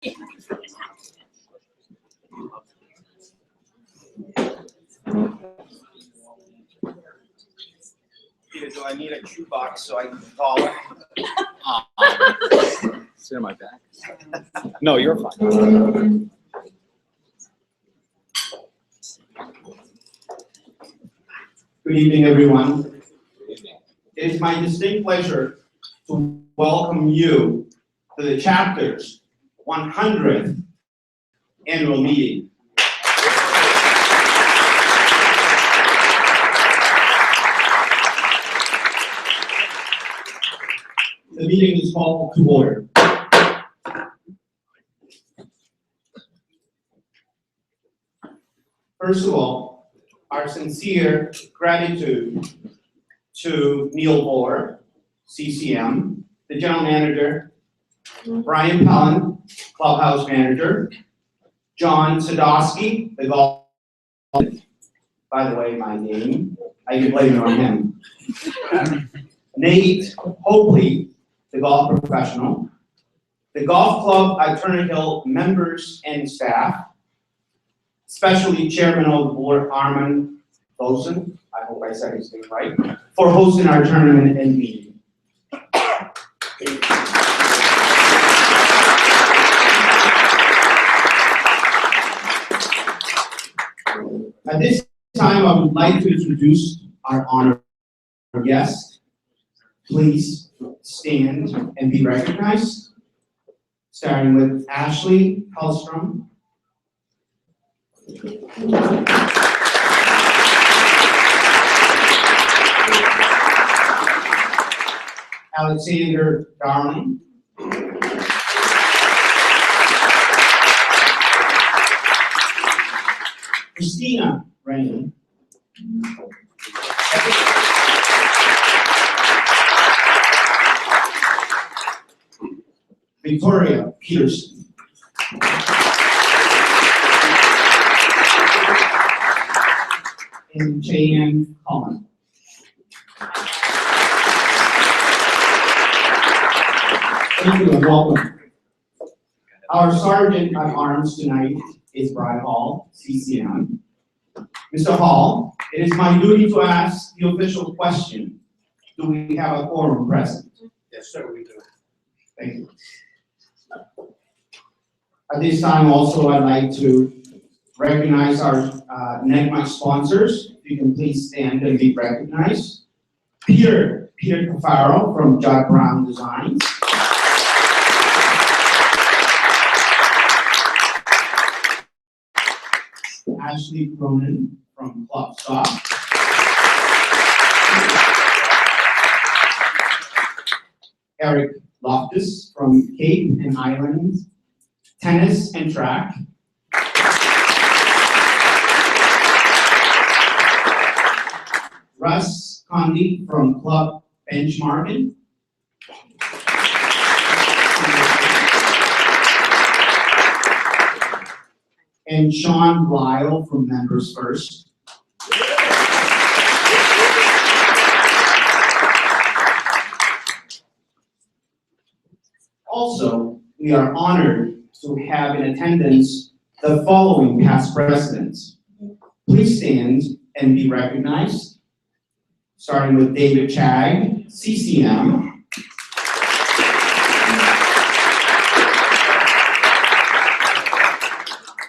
Peter, do I need a shoebox so I can call it? Sit on my back. No, you're fine. Good evening, everyone. It is my distinct pleasure to welcome you to the chapter's 100th annual meeting. The meeting is called to order. First of all, our sincere gratitude to Neal Vohr, CCM, the General Manager, Brian Pelland, Clubhouse Manager, John Sadowski, the golf. By the way, my name, I can blame it on him. Nate Hopley, the golf professional, the golf club at Turner Hill members and staff, especially Chairman of the Board, Armin Boson, I hope I said his name right, for hosting our tournament and meeting. At this time, I would like to introduce our honored guest. Please stand and be recognized, starting with Ashley Hellstrom. Alexander Darling. Christina Rain. Victoria Peterson. And Jan Cullen. Thank you and welcome. Our Sergeant at Arms tonight is Brian Hall, CCM. Mr. Hall, it is my duty to ask the official question. Do we have a quorum present? Yes, sir, we do. Thank you. At this time also, I'd like to recognize our NECMA sponsors. If you can please stand and be recognized. Peter Cafaro from Judd Brown Designs. Ashley Cronin from Club Stop. Eric Loftus from Cape and Island Tennis and Track. Russ Condy from Club Benchmarking. And Sean Lyle from Members First. Also, we are honored to have in attendance the following past presidents. Please stand and be recognized, starting with David Chag, CCM.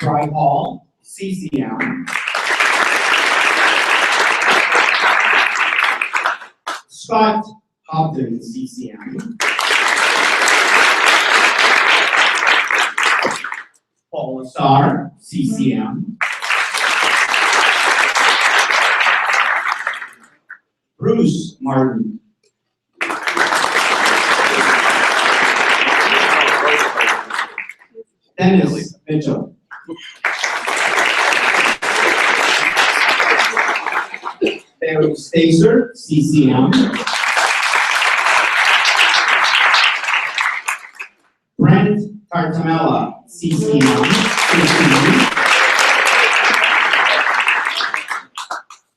Bry Hall, CCM. Scott Hopton, CCM. Paul Starr, CCM. Bruce Martin. Dennis Mitchell. Barry Stacer, CCM. Brent Tartamella, CCM.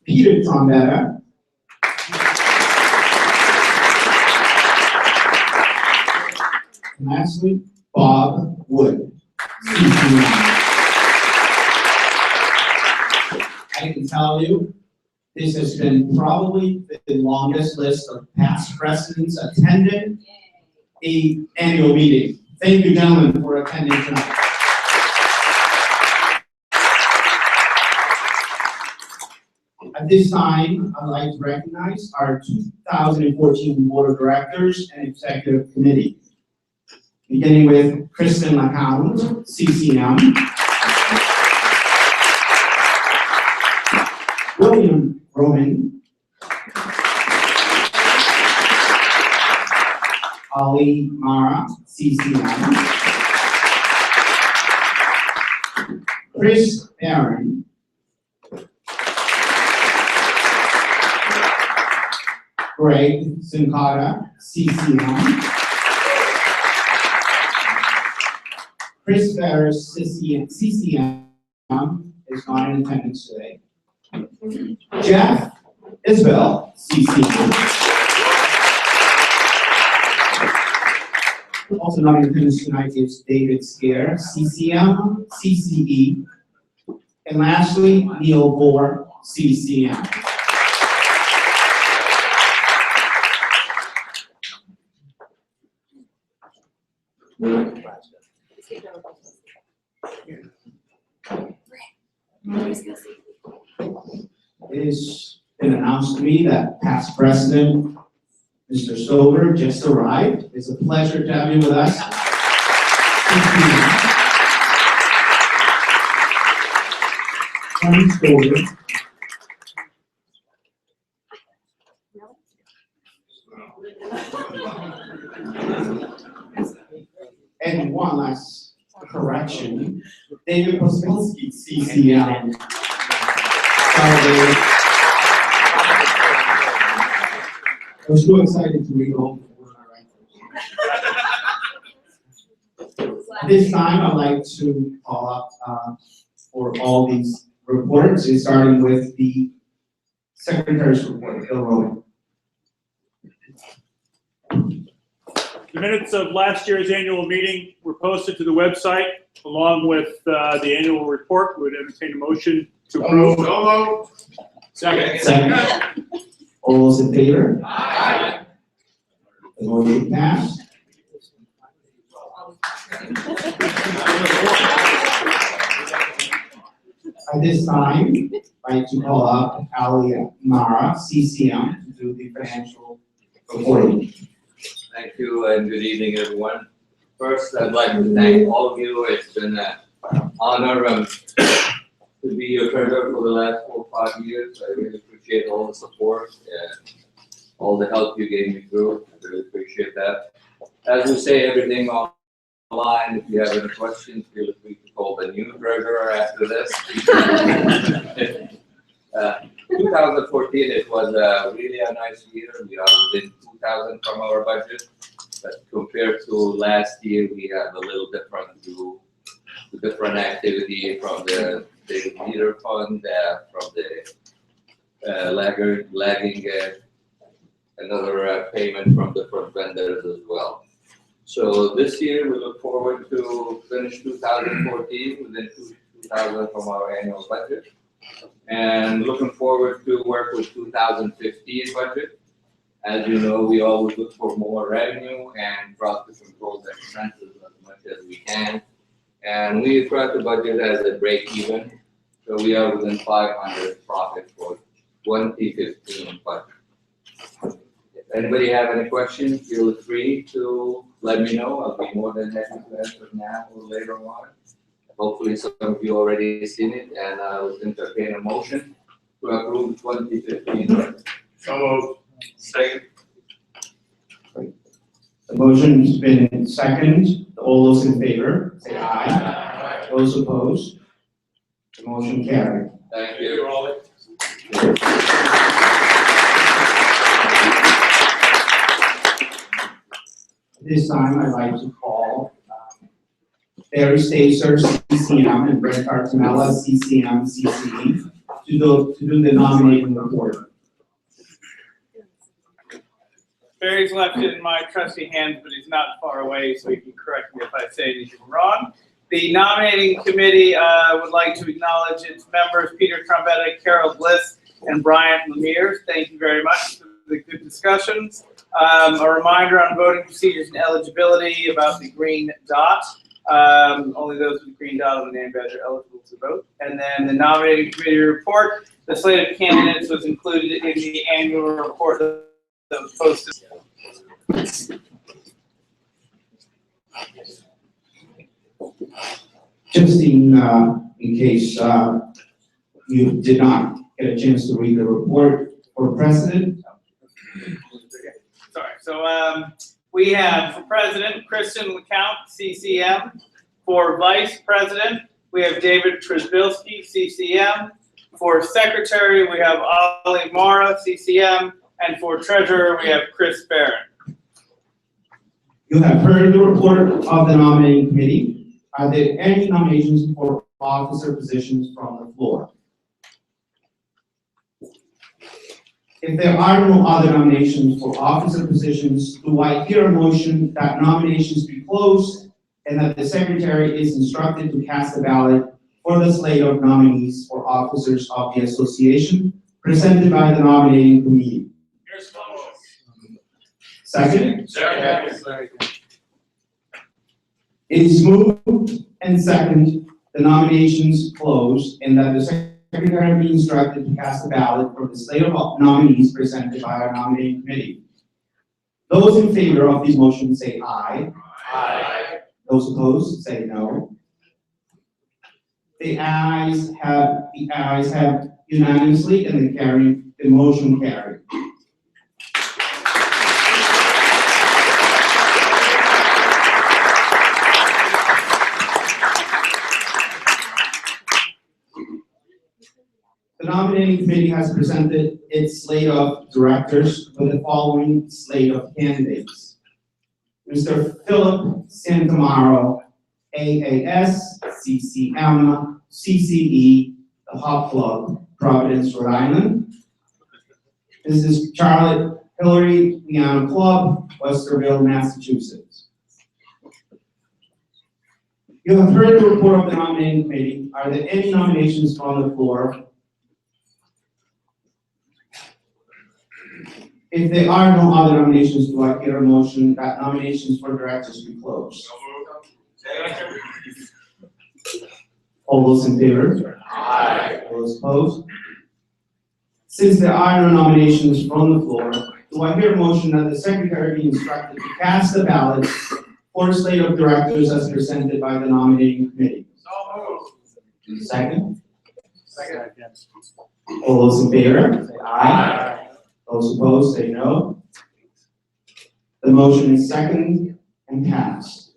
Peter Trombetta. And lastly, Bob Wood. CCM. I can tell you, this has been probably the longest list of past presidents attended the annual meeting. Thank you, gentlemen, for attending tonight. At this time, I'd like to recognize our 2014 Board of Directors and Executive Committee. Beginning with Kristen LeHound, CCM. William Roman. Ali Mara, CCM. Chris Barron. Greg Sincata, CCM. Chris Ferris, CCM, is not in attendance today. Jeff Isbell, CCM. Also not in attendance tonight is David Scare, CCM, CCE. And lastly, Neal Vohr, CCM. It has been announced to me that past president, Mr. Stover, just arrived. It's a pleasure to have you with us. Tony Stover. And one last correction, David Pospilski, CCM. I was so excited to read all the words I write. At this time, I'd like to call up for all these reports, starting with the Secretary's report, Bill Rowan. The minutes of last year's annual meeting were posted to the website along with the annual report. We would entertain a motion to approve. So moved. Second. All those in favor? Aye. The motion passed. At this time, I'd like to call up Ali Mara, CCM, to do the financial reporting. Thank you and good evening, everyone. First, I'd like to thank all of you. It's been an honor to be your treasurer for the last 4 or 5 years. I really appreciate all the support and all the help you gave me through. I really appreciate that. As we say everything online, if you have any questions, feel free to call the new treasurer after this. 2014, it was really a nice year. We are within 2,000 from our budget, but compared to last year, we have a little different activity from the meter fund, from the lagging another payment from different vendors as well. So this year, we look forward to finish 2014 within 2,000 from our annual budget. And looking forward to work with 2015 budget. As you know, we always look for more revenue and try to control the expenses as much as we can. And we try to budget as a break even. So we are within 500 profit for 2015 budget. If anybody have any questions, feel free to let me know. I'll be more than happy to answer now or later on. Hopefully some of you already seen it, and I will entertain a motion to approve 2015 budget. So moved. Second. The motion's been seconded. All those in favor, say aye. Those opposed, the motion carried. Thank you. This time, I'd like to call Barry Stacer, CCM, and Brett Cartanella, CCM, CCE, to do the nominating report. Barry's left it in my trusty hands, but he's not far away, so he can correct me if I say anything wrong. The nominating committee would like to acknowledge its members, Peter Trombetta, Carol Bliss, and Bryant Lemire. Thank you very much for the good discussions. A reminder on voting procedures and eligibility about the green dot. Only those with the green dot on the name badge are eligible to vote. And then the nominating committee report. The slate of candidates was included in the annual report that was posted. Just in case you did not get a chance to read the report for president. Sorry, so we have for president, Kristen LeCount, CCM. For vice president, we have David Trzbilski, CCM. For secretary, we have Ali Mara, CCM. And for treasurer, we have Chris Barron. You have heard the report of the nominating committee. Are there any nominations for officer positions from the floor? If there are no other nominations for officer positions, do I hear a motion that nominations be closed and that the secretary is instructed to cast a ballot for the slate of nominees for officers of the association presented by the nominating committee? Here's the motion. Second? Second. It is moved and second, the nominations closed, and that the secretary be instructed to cast a ballot for the slate of nominees presented by our nominating committee. Those in favor of these motions say aye. Aye. Those opposed say no. The ayes have unanimously, and the motion carried. The nominating committee has presented its slate of directors with the following slate of candidates. Mr. Philip Santamaro, AAS, CCM, CCE, the Hop Club, Providence, Rhode Island. Mrs. Charlotte Hillary, Piano Club, Westerville, Massachusetts. You have heard the report of the nominating committee. Are there any nominations from the floor? If there are no other nominations, do I hear a motion that nominations for directors be closed? So moved. Second. All those in favor? Aye. All those opposed? Since there are no nominations from the floor, do I hear a motion that the secretary be instructed to cast the ballot for a slate of directors as presented by the nominating committee? So moved. Second? Second. All those in favor? Say aye. Those opposed, say no. The motion is second and passed.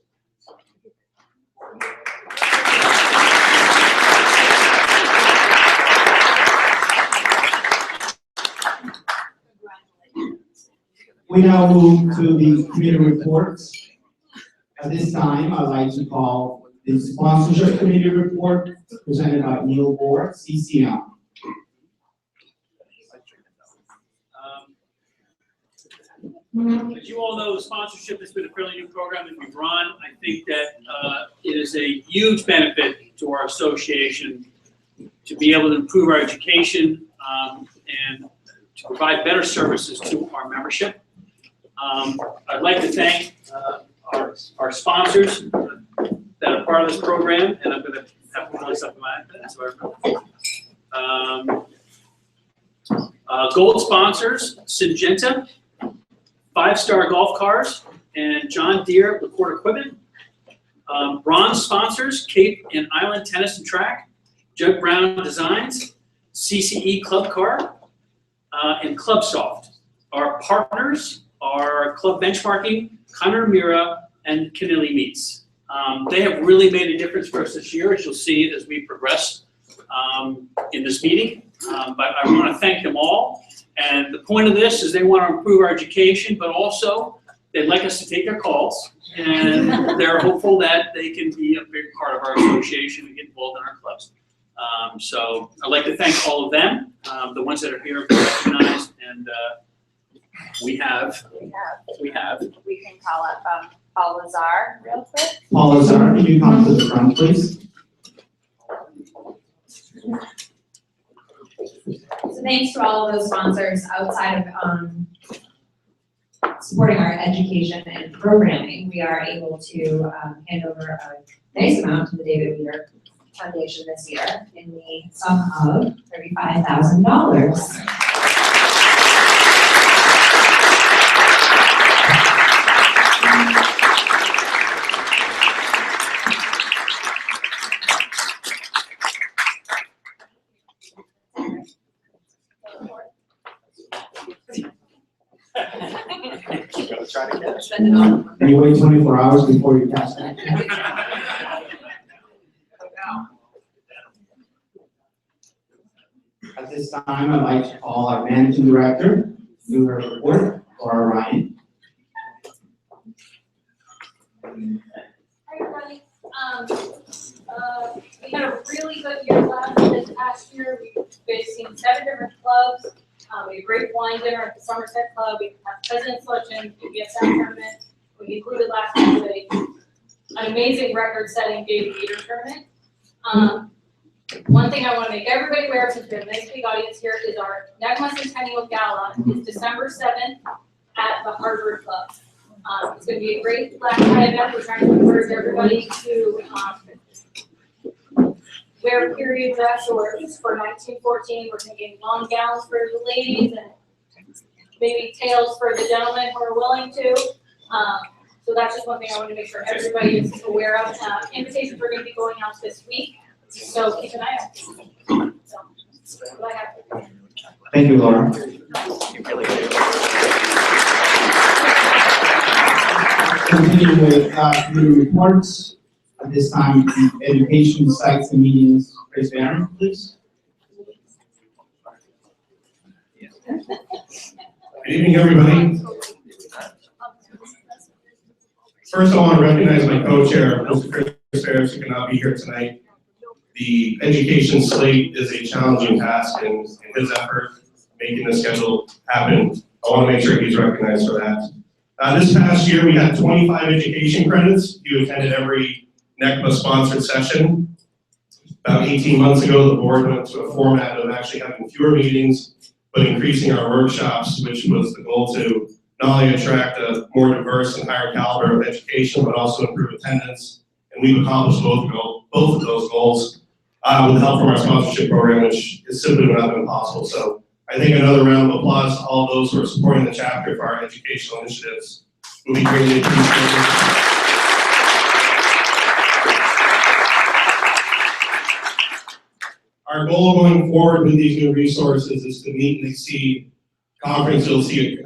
We now move to the committee reports. At this time, I'd like to call the sponsorship committee report presented by Neal Vohr, CCM. As you all know, the sponsorship has been a fairly new program that we've run. I think that it is a huge benefit to our association to be able to improve our education and to provide better services to our membership. I'd like to thank our sponsors that are part of this program, and I'm going to have to list up my gold sponsors: Syngenta, 5-Star Golf Cars, and John Deere Record Equipment. Bronze sponsors: Cape and Island Tennis and Track, Jug Brown Designs, CCE Club Car, and Clubsoft. Our partners are Club Benchmarking, Connor Mira, and Canilli Meats. They have really made a difference for us this year, as you'll see as we progress in this meeting. But I want to thank them all. And the point of this is they want to improve our education, but also they'd like us to take their calls. And they're hopeful that they can be a big part of our association and get involved in our clubs. So I'd like to thank all of them, the ones that are here recognized, and we can call up Paul Lazar real quick. Paul Lazar, can you come to the front, please? So thanks to all of those sponsors outside of supporting our education and programming, we are able to hand over a nice amount to the David Weir Foundation this year in the sum of $35,000. Gonna try to catch. Spend it all. And you wait 24 hours before you cast that. At this time, I'd like to call our managing director, do her report, Laura Ryan. Hi, everybody. We had a really good year this past year. We've seen 7 different clubs. We had a great wine dinner at the Somerset Club. We had President's Luncheon, PBSM tournament. We included last Wednesday an amazing record-setting David Weir tournament. One thing I want to make everybody aware of, since we have a nice big audience here, is our NECMA Centennial Gala is December 7th at the Harvard Club. It's going to be a great black tie event. We're trying to encourage everybody to wear period dress shorts for 1914. We're thinking long gowns for the ladies and maybe tails for the gentlemen who are willing to. So that's just one thing I want to make sure everybody is aware of. Invitations are going to be going out this week, so keep an eye out. So, that's what I have. Thank you, Laura. You really do. Continuing with committee reports. At this time, education sites and meetings, Chris Barron, please. Good evening, everybody. First, I want to recognize my co-chair, Mr. Chris Ferris, who cannot be here tonight. The education slate is a challenging task, and in his effort making the schedule happen, I want to make sure he's recognized for that. This past year, we had 25 education credits. You attended every NECMA sponsored session. About 18 months ago, the board went to a format of actually having fewer meetings, but increasing our workshops, which was the goal to not only attract a more diverse and higher caliber of education, but also improve attendance. And we've accomplished both of those goals with the help from our sponsorship program, which is simply not been possible. So I think another round of applause to all those who are supporting the chapter for our educational initiatives will be greatly appreciated. Our goal going forward with these new resources is to meet and exceed conference. You'll see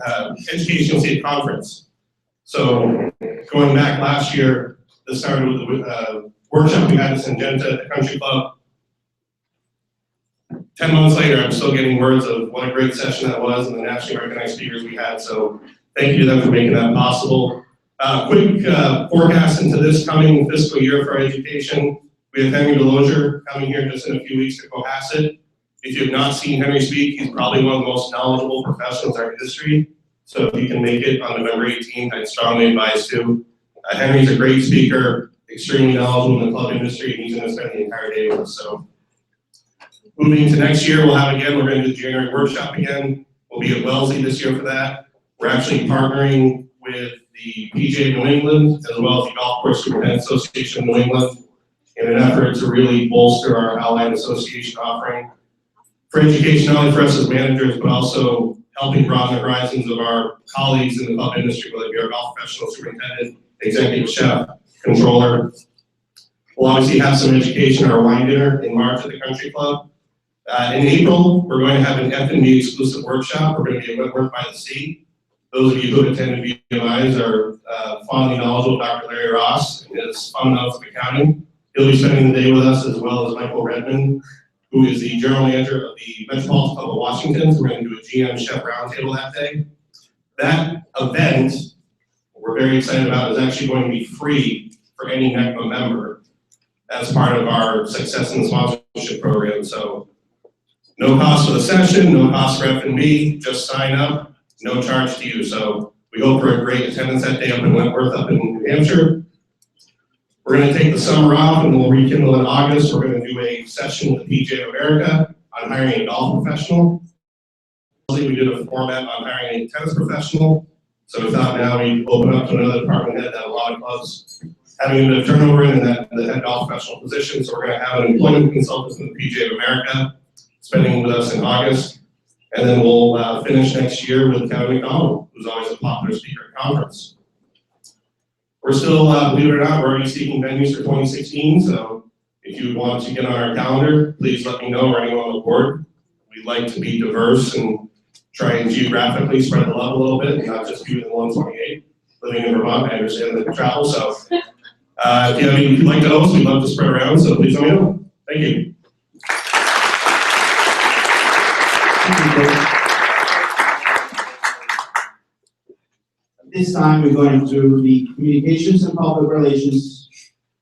education, you'll see a conference. So going back last year, this started with a workshop we had at Syngenta at the Country Club. 10 months later, I'm still getting words of what a great session that was and the nationally recognized speakers we had. So thank you to them for making that possible. Quick forecast into this coming fiscal year for our education. We have Henry Delosier coming here just in a few weeks to Cohasset. If you have not seen Henry speak, he's probably one of the most knowledgeable professionals in our industry. So if you can make it on November 18th, I'd strongly advise to. Henry's a great speaker, extremely knowledgeable in the club industry, and he's going to spend the entire day with us. So moving to next year, we're going to do the January workshop again. We'll be at Wellesley this year for that. We're actually partnering with the PGA New England, as well as the Golf Course Superintendent Association of New England, in an effort to really bolster our allied association offering for education, not only for us as managers, but also helping broaden the horizons of our colleagues in the club industry, whether it be our golf professional, superintendent, executive chef, controller. We'll obviously have some education at our wine dinner in March at the Country Club. In April, we're going to have an F&B exclusive workshop. We're going to be at Wentworth by the Sea. Those of you who have attended VMIs are fondly knowledgeable of Dr. Larry Ross and his fundamentals of accounting. He'll be spending the day with us, as well as Michael Redmond, who is the general manager of the Metropolitan Club of Washington. So we're going to do a GM Chef Roundtable that day. That event, we're very excited about, is actually going to be free for any NECMA member as part of our Success in the Sponsorship program. So no cost for the session, no cost for F&B, just sign up, no charge to you. So We hope for a great attendance that day up in Wentworth, up in New Hampshire. We're going to take the summer off and we'll rekindle in August. We're going to do a session with the PGA of America on hiring a golf professional. We did a format on hiring a tennis professional. So we thought now we open up to another department head that a lot of clubs having a bit of turnover in that the head golf professional position. So we're going to have an employment consultant from the PGA of America spending with us in August. And then we'll finish next year with Kevin McDonald, who's always a popular speaker at conference. We're still, believe it or not, we're already seeking venues for 2016. So if you want to get on our calendar, please let me know or anyone on the board. We'd like to be diverse and try and geographically spread the love a little bit, and not just be in the 128. Living in Vermont, I understand the travel. So if you'd like to host, we'd love to spread around. So please let me know. Thank you. At this time, we're going to do the Communications and Public Relations,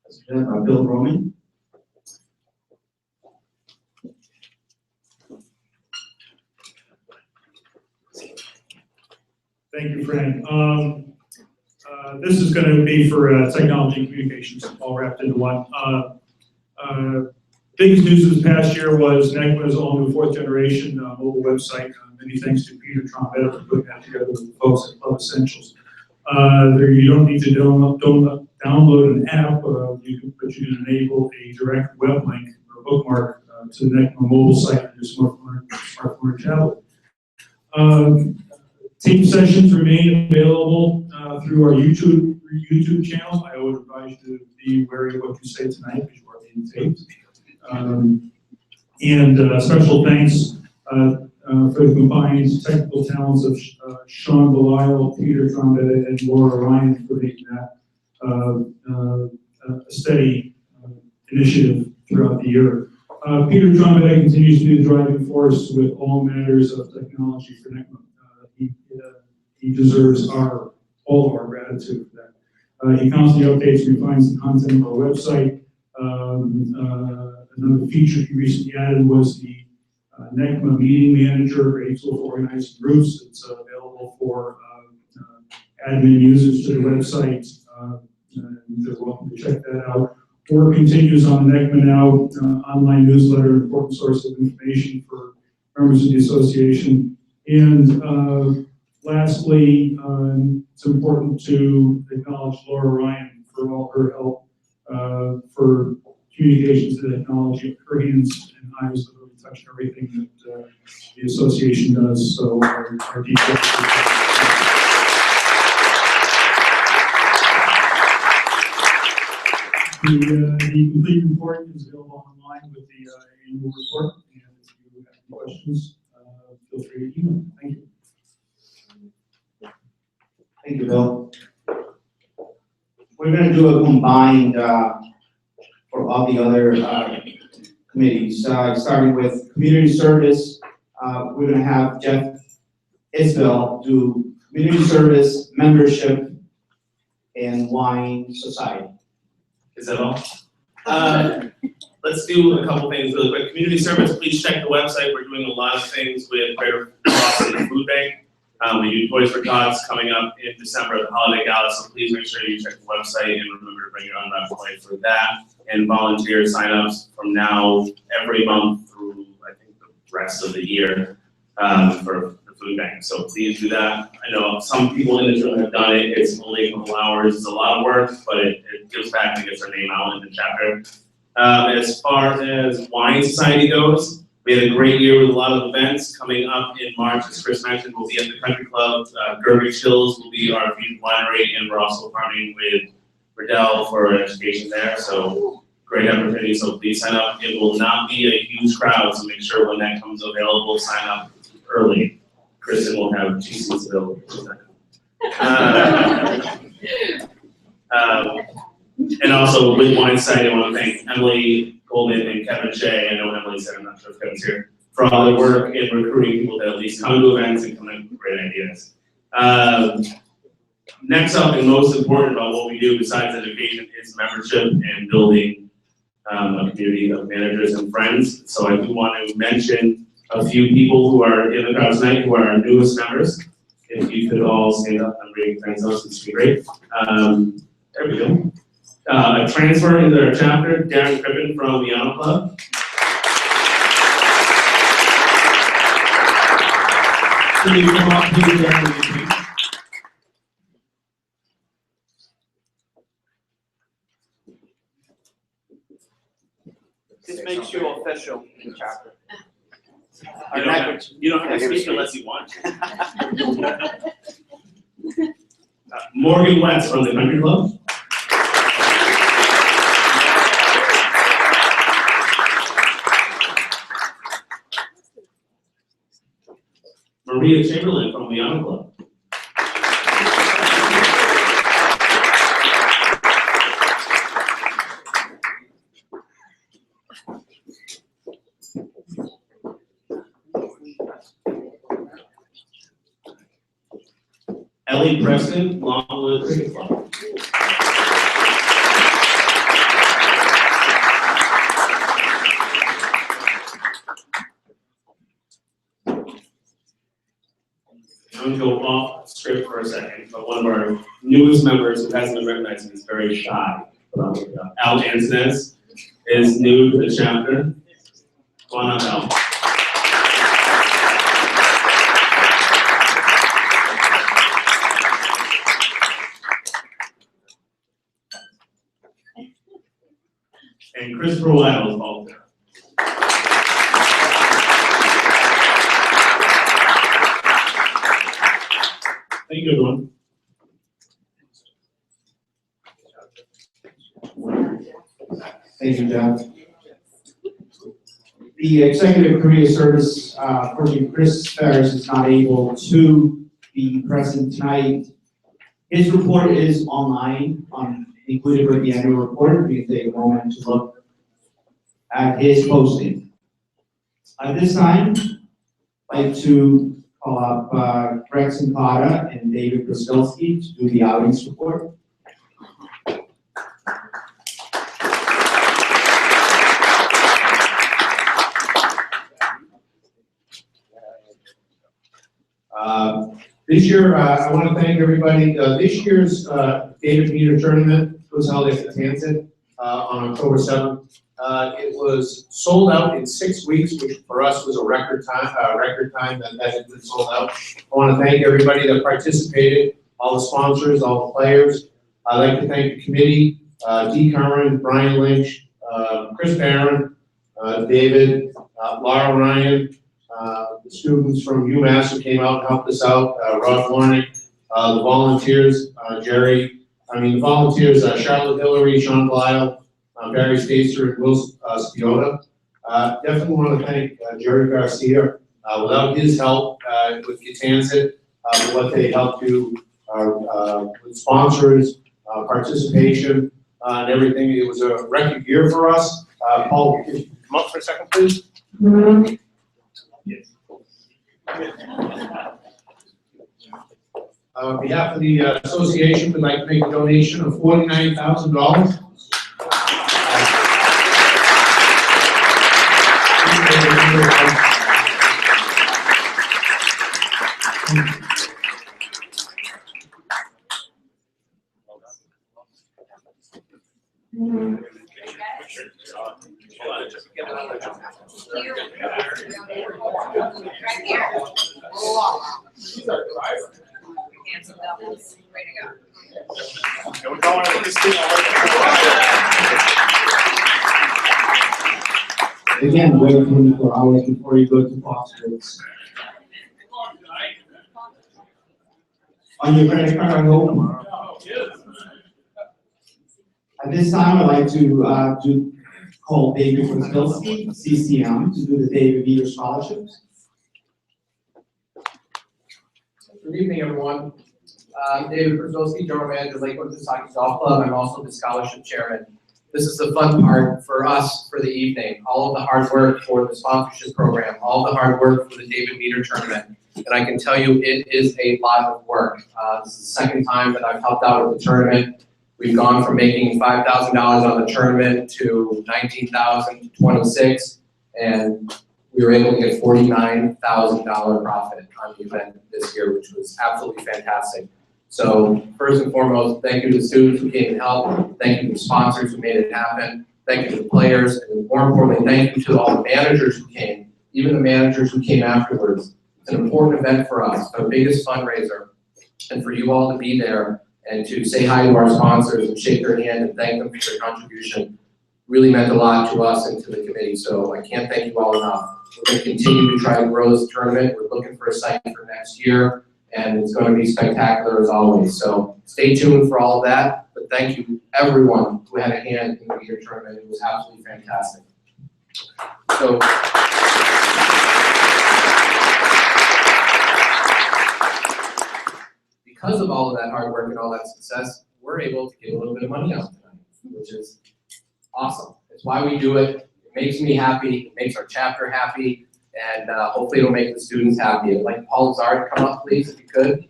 presented by Bill Roman. Thank you, Frank. This is going to be for technology and communications, all wrapped into one. Biggest news this past year was NECMA's all-new 4th generation mobile website. Many thanks to Peter Trombetta for putting that together with the folks at Club Essentials. You don't need to download an app, but you can enable a direct web link or bookmark to the NECMA mobile site on your smartphone or tablet. Team sessions remain available through our YouTube channel. I would advise you to be wary of what you say tonight because you are being taped. And special thanks for the combined technical talents of Sean Belisle, Peter Trombetta, and Laura Ryan for making that a steady initiative throughout the year. Peter Trombetta continues to be the driving force with all matters of technology for NECMA. He deserves all of our gratitude for that. He constantly updates and refines the content of our website. Another feature he recently added was the NECMA meeting manager, a tool for organizing groups. It's available for admin users to the website. They're welcome to check that out. Work continues on NECMA Now, online newsletter, important source of information for members of the association. And lastly, it's important to acknowledge Laura Ryan for all her help for communications and technology. Her hands and eyes have really touched everything that the association does. So our deep gratitude. The complete report is available online with the annual report. And if you have any questions, feel free to email. Thank you. Thank you, Bill. We're going to do a combined for all the other committees, starting with community service. We're going to have Jeff Isbell do community service, membership, and wine society. Is that all? Let's do a couple things really quick. Community service, please check the website. We're doing a lot of things with Greater Boston Food Bank. We do Toys for Tots coming up in December at the Holiday Gala, so please make sure you check the website and remember to bring your unwrapped toy for that. And volunteer signups from now every month through, I think, the rest of the year for the food bank. So please do that. I know some people in this room have done it. It's only a couple hours. It's a lot of work, but it gives back and gets our name out in the chapter. As far as Wine Society goes, we had a great year with a lot of events coming up in March. As Chris mentioned, we'll be at the Country Club. Gerber Chills will be our fusion winery, and we're also partnering with Riddell for an education there. So great opportunity. So please sign up. It will not be a huge crowd, so make sure when that comes available, sign up early. Kristen will have 2 seats available. And also with Wine Society, I want to thank Emily Goldman and Kevin Shea. I know Emily said, I'm not sure if Kevin's here, for all their work in recruiting people to at least come to events and come up with great ideas. Next up, and most important about what we do besides education, is membership and building a community of managers and friends. So I do want to mention a few people who are in the crowd tonight who are our newest members. If you could all stand up, I'm reading friends notes, this would be great. There we go. A transfer in their chapter, Darren Crippen from the Honor Club. Can you come up here, Darren, please? This makes you official in the chapter. You don't have to speak unless you want. Morgan West from the Country Club. Maria Chamberlain from the Honor Club. Ellie Preston, Longwood Cricket Club. I'm going to go off script for a second, but one of our newest members who hasn't been recognized and is very shy, Al Ancinez, is new to the chapter. Come on up, Al. And Christopher Wild is all there. Thank you, everyone. Thank you, Jeff. The Executive Career Service, unfortunately, Chris Ferris is not able to be present tonight. His report is online, included with the annual report. We can take a moment to look at his posting. At this time, I'd like to call up Greg Sincata and David Kraskelski to do the outings report. This year, I want to thank everybody. This year's David Meter tournament was held at Katansit on October 7th. It was sold out in 6 weeks, which for us was a record time that had been sold out. I want to thank everybody that participated, all the sponsors, all the players. I'd like to thank the committee, Dee Curran, Brian Lynch, Chris Barron, David, Laura Ryan, the students from UMass who came out and helped us out, Rob Warnick, the volunteers, the volunteers, Charlotte Hillary, Sean Blyle, Barry Stacer, and Will Spiota. Definitely want to thank Jerry Garcia. Without his help with Katansit, what they helped do with sponsors, participation, and everything, it was a record year for us. Paul, can you come up for a second, please? Yes. On behalf of the association, we'd like to make a donation of $49,000. Again, wait 24 hours before you go to phosphorus. On your credit card, I hope. At this time, I'd like to call David Kraskelski, CCM, to do the David Meter scholarships. Good evening, everyone. I'm David Kraskelski, General Manager of Lakewood Soccer Golf Club. I'm also the scholarship chairman. This is the fun part for us for the evening. All of the hard work for the sponsorship program, all the hard work for the David Meter tournament. And I can tell you it is a lot of work. This is the second time that I've helped out with the tournament. We've gone from making $5,000 on the tournament to $19,000 to $26,000. And we were able to get $49,000 profit on the event this year, which was absolutely fantastic. So first and foremost, thank you to the students who came and helped. Thank you to the sponsors who made it happen. Thank you to the players, and more importantly, thank you to all the managers who came, even the managers who came afterwards. It's an important event for us, our biggest fundraiser, and for you all to be there and to say hi to our sponsors and shake their hand and thank them for their contribution really meant a lot to us and to the committee. So I can't thank you all enough. We're going to continue to try to grow this tournament. We're looking for a site for next year, and it's going to be spectacular as always. So stay tuned for all of that. But thank you everyone who had a hand in the year tournament. It was absolutely fantastic. So because of all of that hard work and all that success, we're able to get a little bit of money out tonight, which is awesome. It's why we do it. It makes me happy. It makes our chapter happy. And hopefully it'll make the students happy. I'd like Paul Lazar to come up, please, if you could.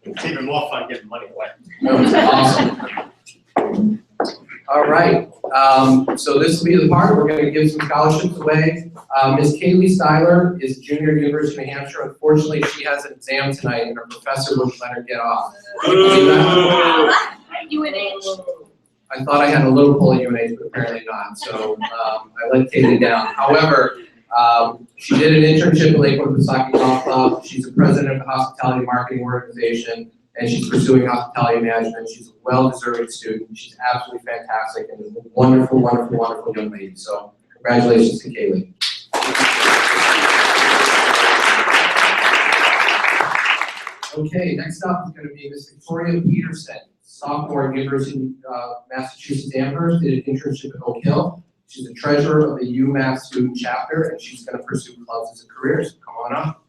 It's even more fun giving money away. That was awesome. All right. So this will be the part we're going to give some scholarships away. Ms. Kaylee Styler is a junior at University of New Hampshire. Unfortunately, she has an exam tonight, and her professor wouldn't let her get off. I thought I had a little pull at UNH, but apparently not. So I let Kaylee down. However, she did an internship at Lakewood Pisaki Golf Club. She's the president of the Hospitality Marketing Organization, and she's pursuing hospitality management. She's a well-deserved student. She's absolutely fantastic and a wonderful, wonderful, wonderful young lady. So congratulations to Kaylee. Okay, next up is going to be Miss Victoria Peterson, sophomore at University of Massachusetts Amherst, did an internship at Oak Hill. She's the treasurer of the UMass student chapter, and she's going to pursue clubs as a career. So come on up.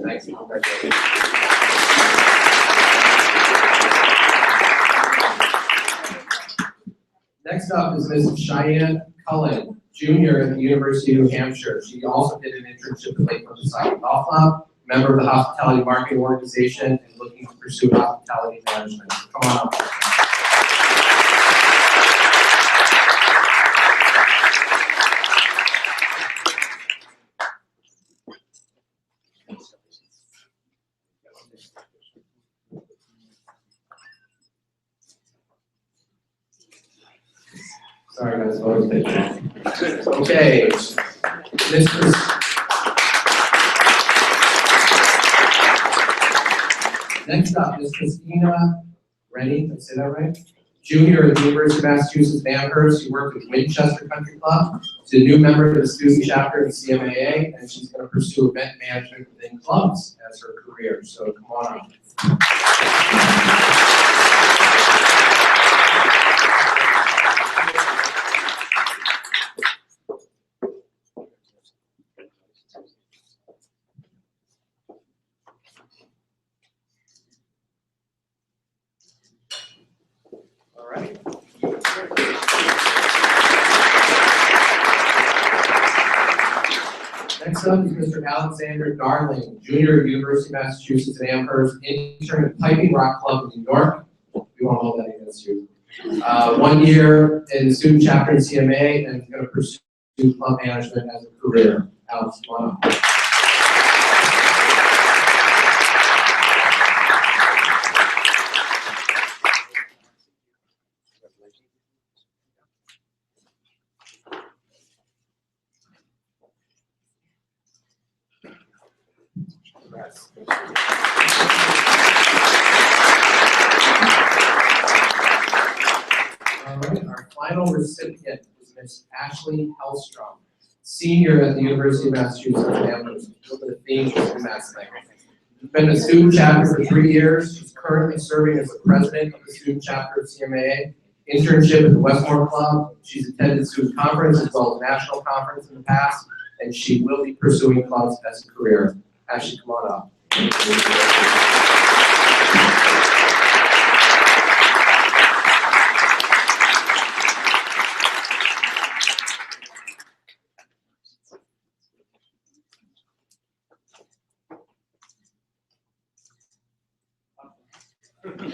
Thanks. Next up is Ms. Cheyenne Cullen, junior at the University of New Hampshire. She also did an internship at Lakewood Pisaki Golf Club, member of the Hospitality Marketing Organization, and looking to pursue hospitality management. Come on up. Sorry guys, photos taken. Okay, next up is Christina Rennie, did I say that right? Junior at the University of Massachusetts Amherst. She worked with Winchester Country Club. She's a new member of the student chapter in CMAA, and she's going to pursue event management within clubs as her career. So come on up. Next up is Mr. Alexander Darling, junior at University of Massachusetts at Amherst, intern at Piping Rock Club in New York. We won't hold that against you. 1 year in the student chapter in CMA, and is going to pursue club management as a career. Alex, come on up. Our final recipient is Ms. Ashley Hellstrom, senior at the University of Massachusetts Amherst. Look at the themes of the math thing. She's been a student chapter for 3 years. She's currently serving as the president of the student chapter of CMAA. Internship at the Westmore Club. She's attended student conference as well as national conference in the past, and she will be pursuing clubs as a career. Ashley, come on up. Excellent,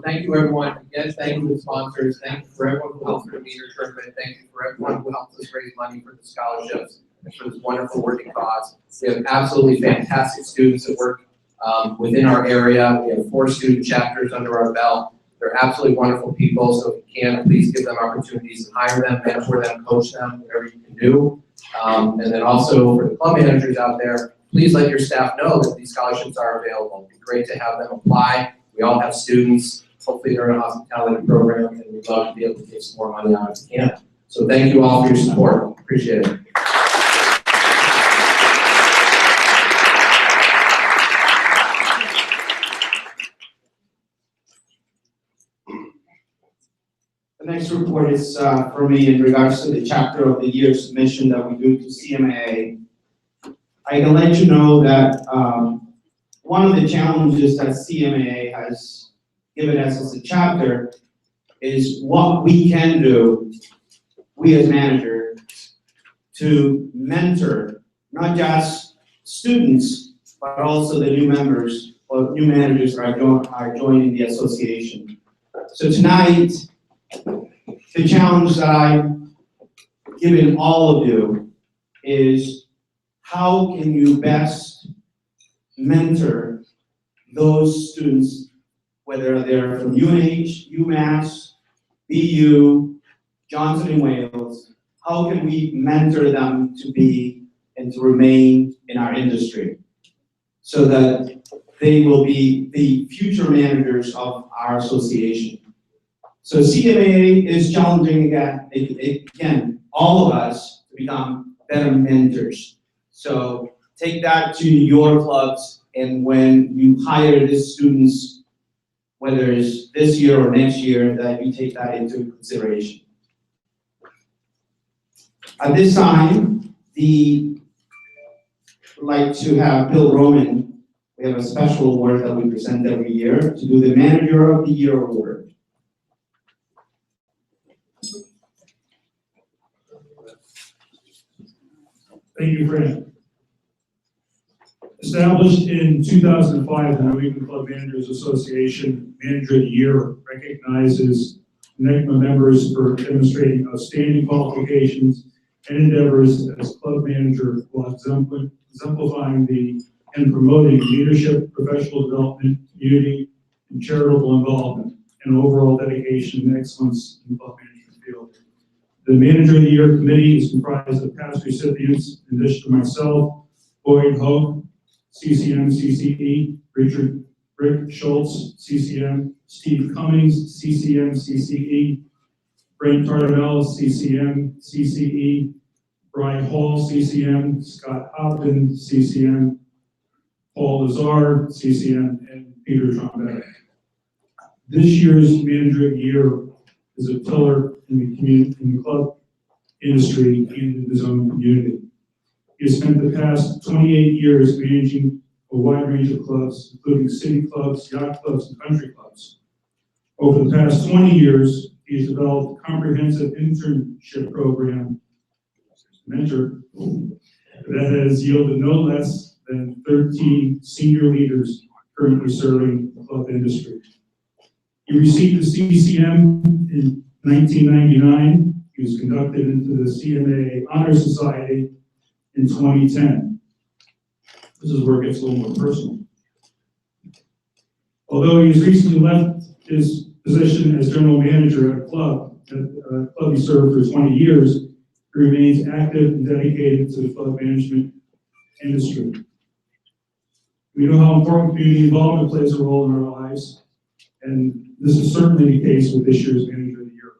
thank you everyone, again, thank you to the sponsors, thank you for everyone who helped for the meter tournament, thank you for everyone who helped us raise money for the scholarships and for this wonderful working cause. We have absolutely fantastic students that work within our area, we have 4 student chapters under our belt. They're absolutely wonderful people, so if you can, please give them opportunities to hire them, mentor them, coach them, whatever you can do. And then also for the club managers out there, please let your staff know that these scholarships are available. It'd be great to have them apply. We all have students, hopefully they're in a hospitality program, and we'd love to be able to get some more money out if we can. So thank you all for your support, appreciate it. The next report is for me in regards to the chapter of the year submission that we do to CMA. I can let you know that one of the challenges that CMA has given us as a chapter is what we can do, we as managers, to mentor not just students, but also the new members or new managers that are joining the association. So tonight, the challenge that I'm giving all of you is how can you best mentor those students, whether they're from UNH, UMass, BU, Johnson & Wales, how can we mentor them to be and to remain in our industry so that they will be the future managers of our association. So CMA is challenging again, all of us to become better mentors. So take that to your clubs, and when you hire the students, whether it's this year or next year, that you take that into consideration. At this time, I'd like to have Bill Roman. We have a special award that we present every year to do the Manager of the Year award. Thank you, Frank. Established in 2005, the New England Club Managers Association Manager of the Year recognizes NECMA members for demonstrating outstanding qualifications and endeavors as club manager while exemplifying and promoting leadership, professional development, community, and charitable involvement, and overall dedication and excellence in the club management field. The Manager of the Year committee is comprised of past recipients, in addition to myself, Boyd Hogue, CCM, CCE, Rick Schultz, CCM, Steve Cummings, CCM, CCE, Brent Tarnell, CCM, CCE, Brian Hall, CCM, Scott Hopton, CCM, Paul Lazar, CCM, and Peter Trombeck. This year's Manager of the Year is a pillar in the club industry and in his own community. He has spent the past 28 years managing a wide range of clubs, including city clubs, yacht clubs, and country clubs. Over the past 20 years, he has developed a comprehensive internship program, mentor, that has yielded no less than 13 senior leaders currently serving the club industry. He received the CCM in 1999. He was conducted into the CMA Honor Society in 2010. This is where it gets a little more personal. Although he has recently left his position as general manager at a club he served for 20 years, he remains active and dedicated to the club management industry. We know how important community involvement plays a role in our lives, and this is certainly the case with this year's Manager of the Year.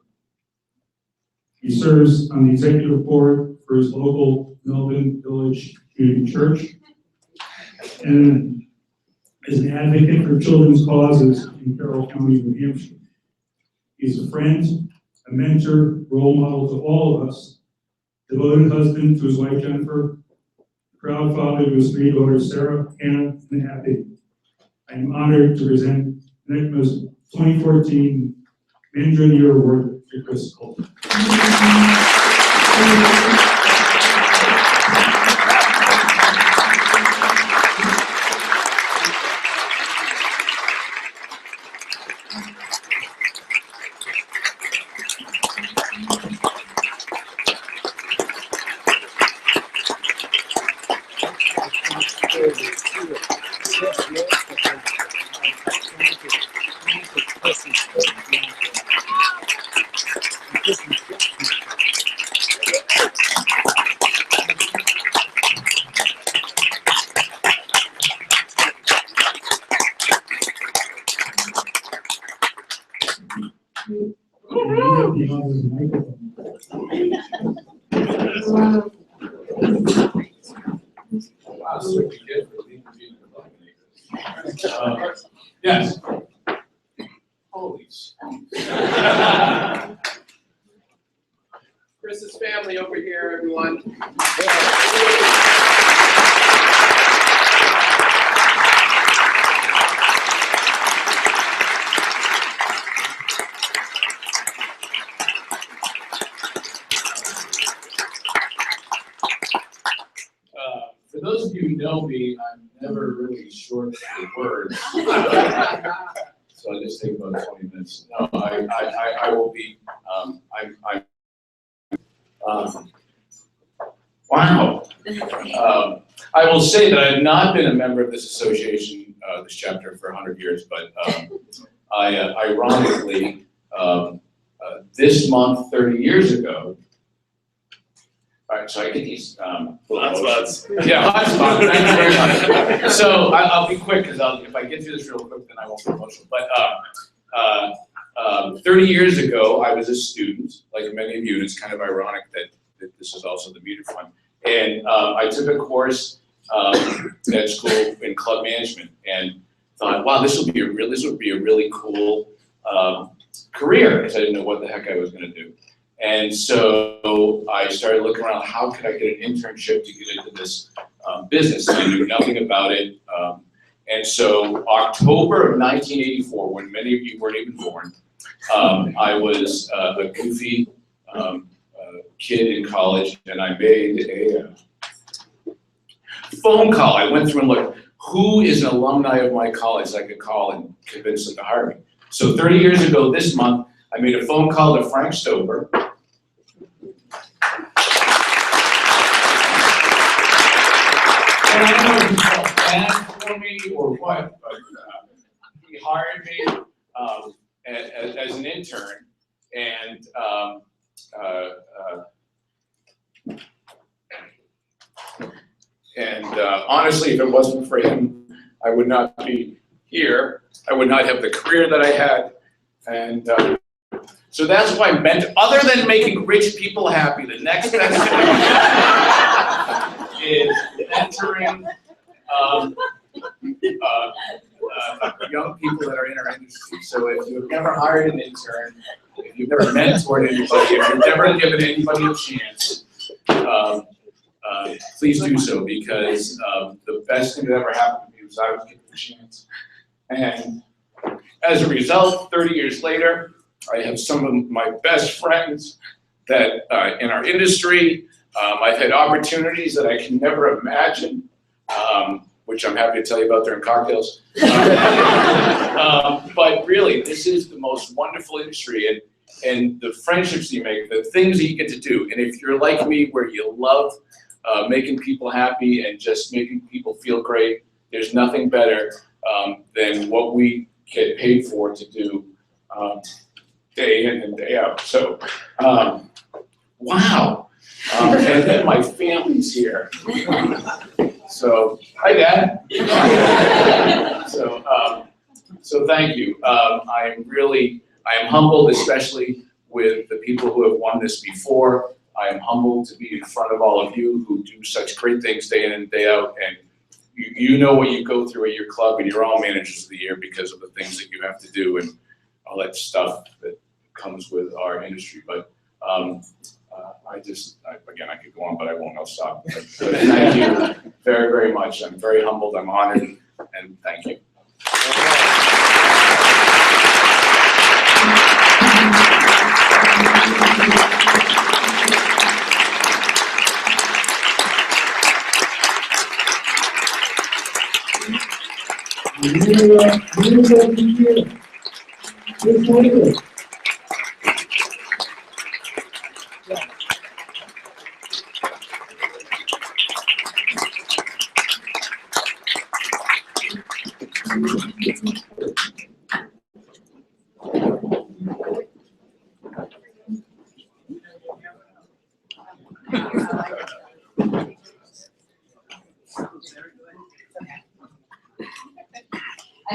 He serves on the executive board for his local Melvin Village Community Church and is an advocate for children's causes in Carroll County, New Hampshire. He's a friend, a mentor, role model to all of us, devoted husband to his wife Jennifer, proud father to his 3 daughters Sarah, Hannah, and Abby. I am honored to present NECMA's 2014 Manager of the Year Award to Chris Colton. Wow, so we did really being yes. Holy smokes. Chris's family over here, everyone. For those of you who know me, I'm never really short for words. So I just take about 20 minutes. No, I will be, wow. I will say that I have not been a member of this association, this chapter for 100 years, but ironically, this month, 30 years ago, all right, so I get these, Hotspots. yeah, hotspot, thank you very much. So I'll be quick, because if I get through this real quick, then I won't be emotional. But 30 years ago, I was a student, like many of you, and it's kind of ironic that this is also the meter fund. And I took a course at school in club management, and thought, wow, this would be a really cool career, because I didn't know what the heck I was going to do. And so I started looking around, how could I get an internship to get into this business? And I knew nothing about it. And so October of 1984, when many of you weren't even born, I was a goofy kid in college, and I made a phone call. I went through and looked, who is an alumni of my college that I could call and convince them to hire me? So 30 years ago this month, I made a phone call to Frank Stover. And I don't know if he felt bad for me or what, but he hired me as an intern, and honestly, if it wasn't for him, I would not be here. I would not have the career that I had, and so that's why other than making rich people happy, the next best thing is mentoring young people that are in our industry. So if you've never hired an intern, if you've never mentored anybody, if you've never given anybody a chance, please do so, because the best thing that ever happened to me was I was given a chance. And as a result, 30 years later, I have some of my best friends that in our industry. I've had opportunities that I can never imagine, which I'm happy to tell you about during cocktails. But really, this is the most wonderful industry, and the friendships you make, the things that you get to do. And if you're like me, where you love making people happy and just making people feel great, there's nothing better than what we get paid for to do day in and day out. So, wow. And then my family's here. So, hi, Dad. So thank you. I am humbled, especially with the people who have won this before. I am humbled to be in front of all of you who do such great things day in and day out. And you know what you go through at your club, and you're all managers of the year because of the things that you have to do and all that stuff that comes with our industry. But again, I could go on, but I won't. I'll stop. But thank you very, very much. I'm very humbled. I'm honored, and thank you. I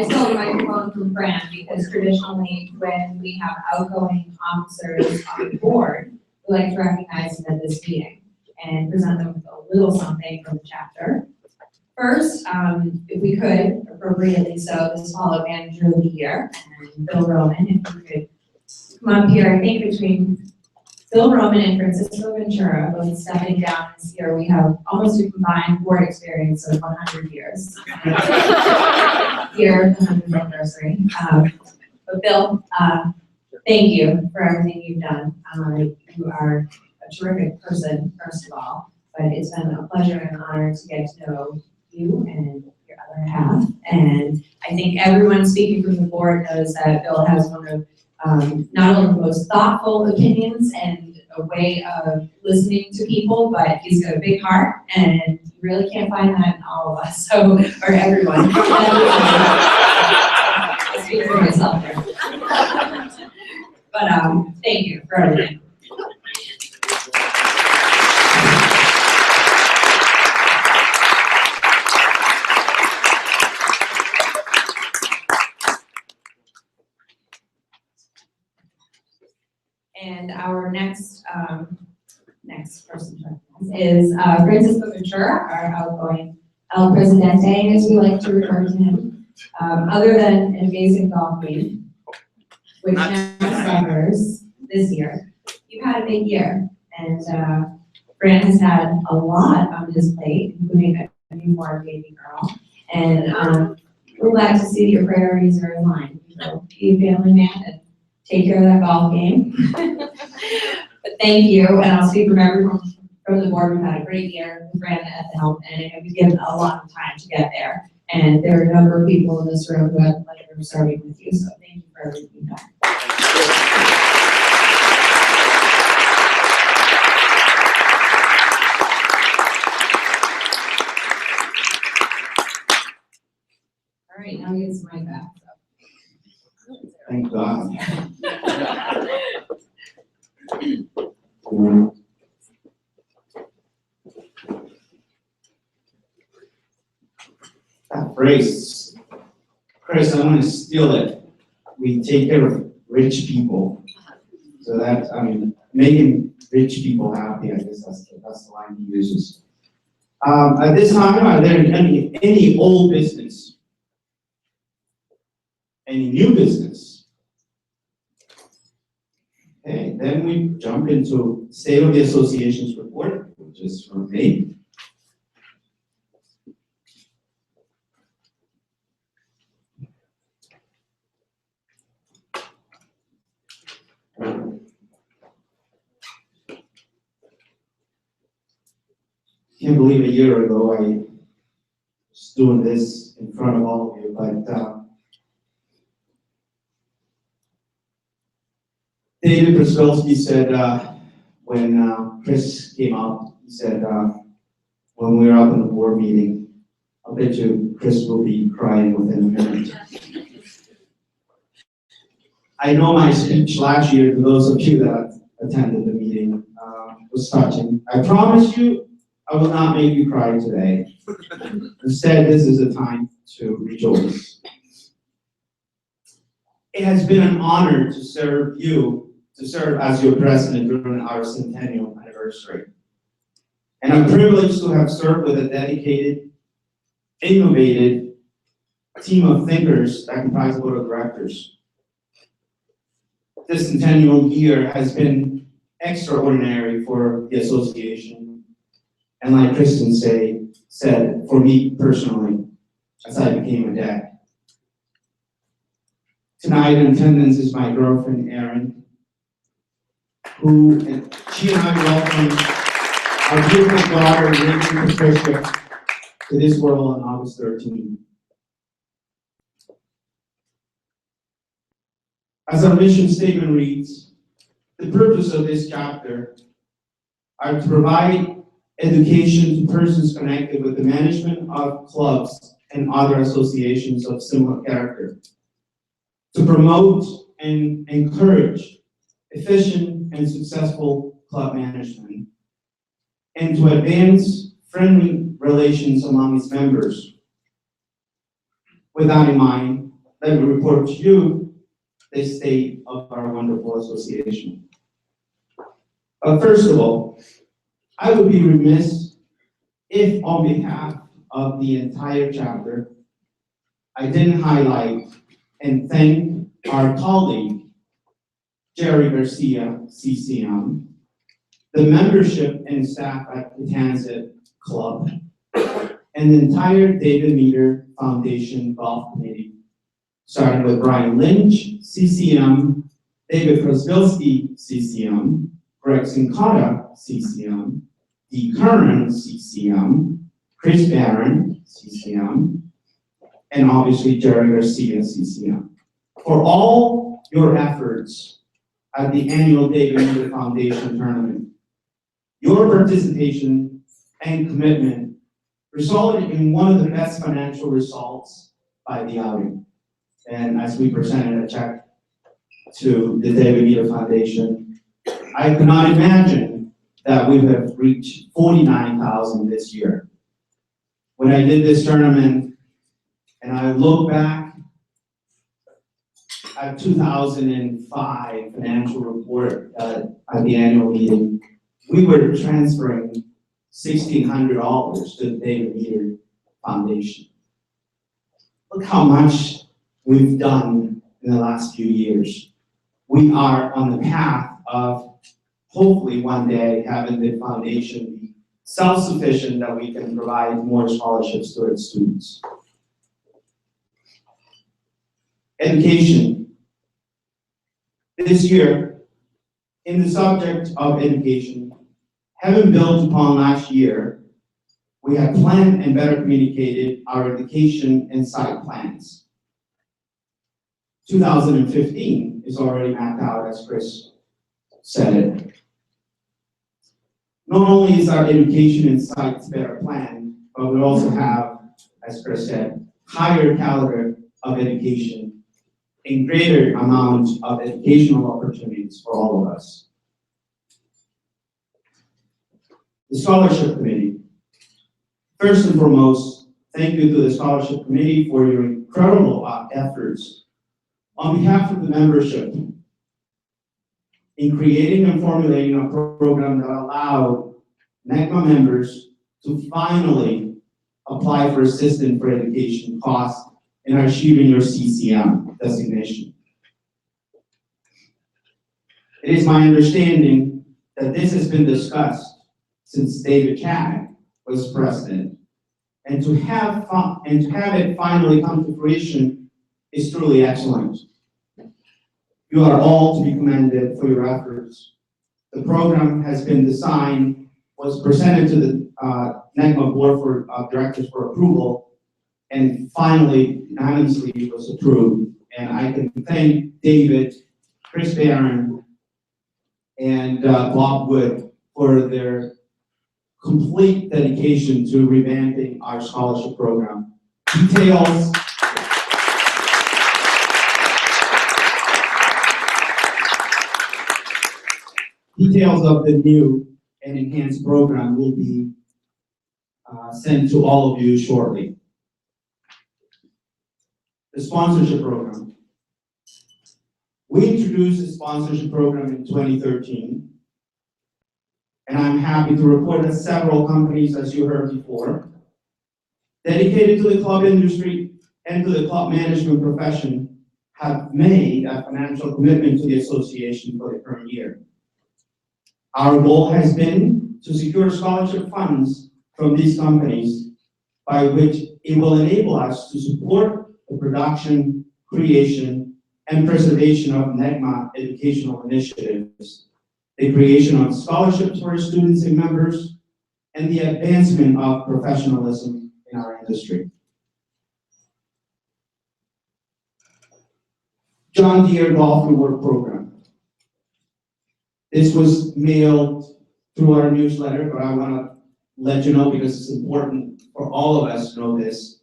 stole the microphone from Fran because traditionally when we have outgoing officers on the board, we like to recognize them at this meeting and present them with a little something from the chapter. First, if we could, appropriately so, the smaller manager of the year, and Bill Roman, if we could come up here. I think between Bill Roman and Francisco Ventura both stepping down this year, we have almost a combined board experience of 100 years. Here, the 100th anniversary. But Bill, thank you for everything you've done. You are a terrific person, first of all, but it's been a pleasure and an honor to get to know you and your other half. And I think everyone speaking from the board knows that Bill has one of not only the most thoughtful opinions and a way of listening to people, but he's got a big heart, and you really can't find that in all of us, so, or everyone. I speak for myself there. But thank you for everything. And our next person is Francisco Ventura, our outgoing El Presidente, as we like to refer to him. Other than an amazing golf game, which never suffers this year, you've had a big year. And Fran has had a lot on his plate, including a newborn baby girl. And we're glad to see that your priorities are in line. So be a family man and take care of that golf game. But thank you, and I'll speak from everyone from the board. We've had a great year with Fran at the helm, and we've given a lot of time to get there. And there are a number of people in this room who have the pleasure of serving with you, so thank you for everything you've done. All right, now he gets my back. Thank God. That phrase, Chris, I'm gonna steal it. We take care of rich people. So that, I mean, making rich people happy, I guess that's the line he uses. At this time, are there any old business? Any new business? Okay, then we jump into State of the Association's report, which is from me. Can't believe a year ago I was doing this in front of all of you, but David Brzezowski said when Chris came out, he said when we were up in the board meeting, I'll bet you Chris will be crying within a minute. I know my speech last year, to those of you that attended the meeting, was touching. I promise you, I will not make you cry today. Instead, this is a time to rejoice. It has been an honor to serve as your president during our centennial anniversary. And a privilege to have served with a dedicated, innovative team of thinkers that comprise the board of directors. This centennial year has been extraordinary for the association. And like Kristen said, for me personally, as I became a dad. Tonight in attendance is my girlfriend, Erin, she and I welcomed our beautiful daughter, Rachel Patricia, to this world on August 13th. As our mission statement reads, the purpose of this chapter are to provide education to persons connected with the management of clubs and other associations of similar character, to promote and encourage efficient and successful club management, and to advance friendly relations among its members. With that in mind, let me report to you the state of our wonderful association. First of all, I would be remiss if on behalf of the entire chapter, I didn't highlight and thank our colleague, Jerry Garcia, CCM, the membership and staff at the Tanzit Club, and the entire David Meter Foundation Golf Committee, starting with Brian Lynch, CCM, David Krosbilski, CCM, Greg Sincata, CCM, Dee Curran, CCM, Chris Barron, CCM, and obviously Jerry Garcia, CCM. For all your efforts at the annual David Meter Foundation tournament, your participation and commitment resulted in one of the best financial results by the outing. And as we presented a check to the David Meter Foundation, I could not imagine that we would have reached 49,000 this year. When I did this tournament, and I look back at 2005 financial report at the annual meeting, we were transferring $1,600 to the David Meter Foundation. Look how much we've done in the last few years. We are on the path of hopefully one day having the foundation be self-sufficient, that we can provide more scholarships to its students. Education. This year, in the subject of education, having built upon last year, we have planned and better communicated our education and site plans. 2015 is already mapped out, as Chris said it. Not only is our education and sites better planned, but we also have, as Chris said, higher caliber of education and greater amount of educational opportunities for all of us. The Scholarship Committee. First and foremost, thank you to the Scholarship Committee for your incredible efforts on behalf of the membership in creating and formulating a program that allowed NECMA members to finally apply for assistance for education costs and achieving your CCM designation. It is my understanding that this has been discussed since David Chad was president, and to have it finally come to fruition is truly excellent. You are all to be commended for your efforts. The program has been designed, was presented to the NECMA board of directors for approval, and finally unanimously was approved. And I can thank David, Chris Barron, and Bob Wood for their complete dedication to revamping our scholarship program. Details of the new and enhanced program will be sent to all of you shortly. The sponsorship program. We introduced the sponsorship program in 2013, and I'm happy to report that several companies, as you heard before, dedicated to the club industry and to the club management profession, have made a financial commitment to the association for the current year. Our goal has been to secure scholarship funds from these companies, by which it will enable us to support the production, creation, and preservation of NECMA educational initiatives, the creation of scholarships for students and members, and the advancement of professionalism in our industry. John Deere Golf Reward Program. This was mailed through our newsletter, but I want to let you know because it's important for all of us to know this.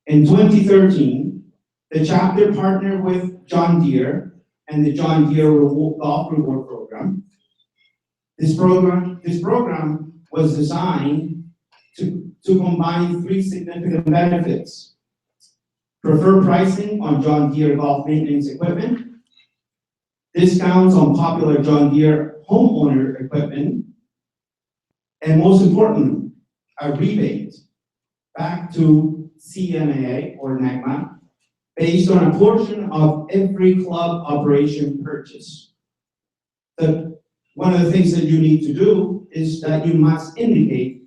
In 2013, the chapter partnered with John Deere and the John Deere Golf Reward Program. This program was designed to combine three significant benefits: preferred pricing on John Deere golf maintenance equipment, discounts on popular John Deere homeowner equipment, and most importantly, a rebate back to CMA or NECMA based on a portion of every club operation purchase. One of the things that you need to do is that you must indicate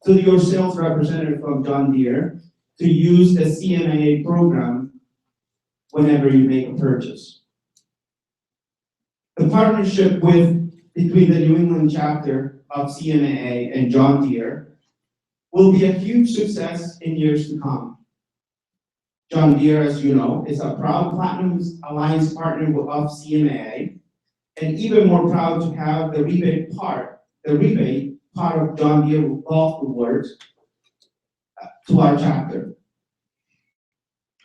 to your sales representative from John Deere to use the CMA program whenever you make a purchase. The partnership between the New England chapter of CMA and John Deere will be a huge success in years to come. John Deere, as you know, is a proud Platinum Alliance partner of CMA, and even more proud to have the rebate part of John Deere Golf Rewards to our chapter,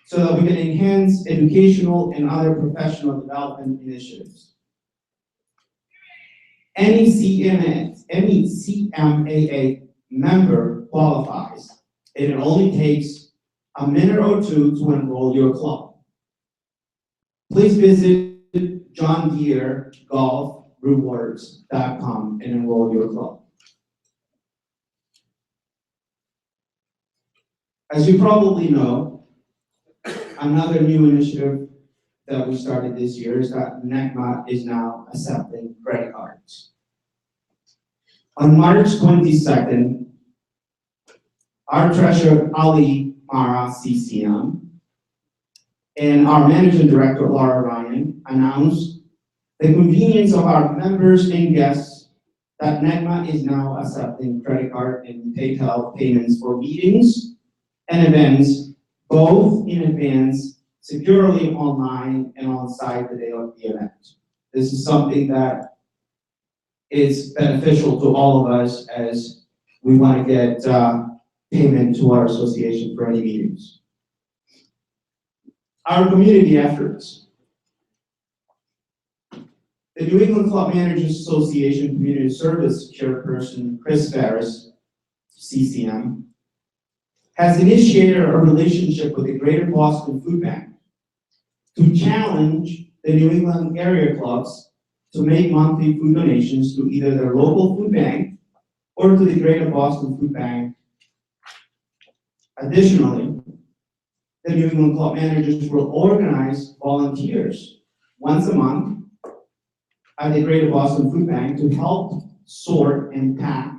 so that we can enhance educational and other professional development initiatives. Any CMAA member qualifies, and it only takes a minute or two to enroll your club. Please visit johndeeregolfrewards.com and enroll your club. As you probably know, another new initiative that we started this year is that NECMA is now accepting credit cards. On March 22nd, our treasurer, Ali Mara, CCM, and our managing director, Laura Ryan, announced the convenience of our members and guests that NECMA is now accepting credit card and PayPal payments for meetings and events, both in advance, securely online and on site the day of the event. This is something that is beneficial to all of us as we want to get payment to our association for any meetings. Our community efforts. The New England Club Managers Association Community Service Chairperson, Chris Ferris, CCM, has initiated a relationship with the Greater Boston Food Bank to challenge the New England area clubs to make monthly food donations to either their local food bank or to the Greater Boston Food Bank. Additionally, the New England Club Managers will organize volunteers once a month at the Greater Boston Food Bank to help sort and pack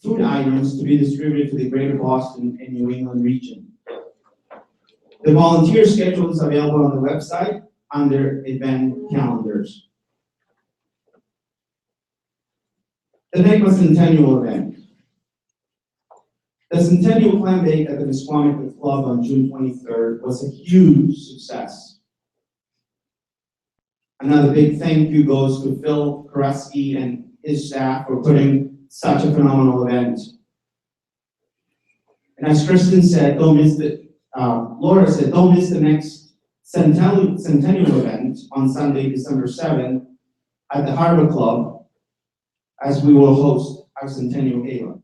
food items to be distributed to the Greater Boston and New England region. The volunteer schedule is available on the website under event calendars. The NECMA Centennial event. The Centennial Clam Bake at the Nesquamicut Club on June 23rd was a huge success. Another big thank you goes to Phil Koreski and his staff for putting such a phenomenal event. And as Kristen said, Laura said, don't miss the next Centennial event on Sunday, December 7th at the Harbor Club, as we will host our Centennial Gala.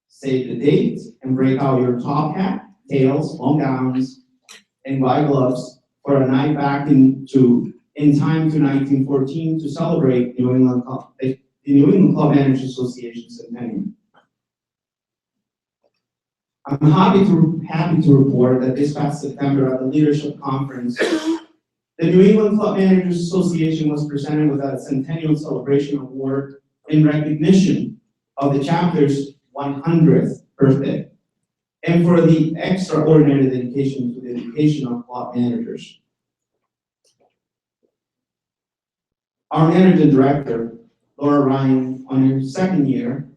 Save the date and break out your top hat, tails, long gowns, and white gloves for a night back in time to 1914 to celebrate the New England Club Managers Association Centennial. I'm happy to report that this past September at the Leadership Conference, the New England Club Managers Association was presented with a Centennial Celebration Award in recognition of the chapter's 100th birthday, and for the extraordinary dedication to the education of club managers. Our managing director, Laura Ryan, on her second year,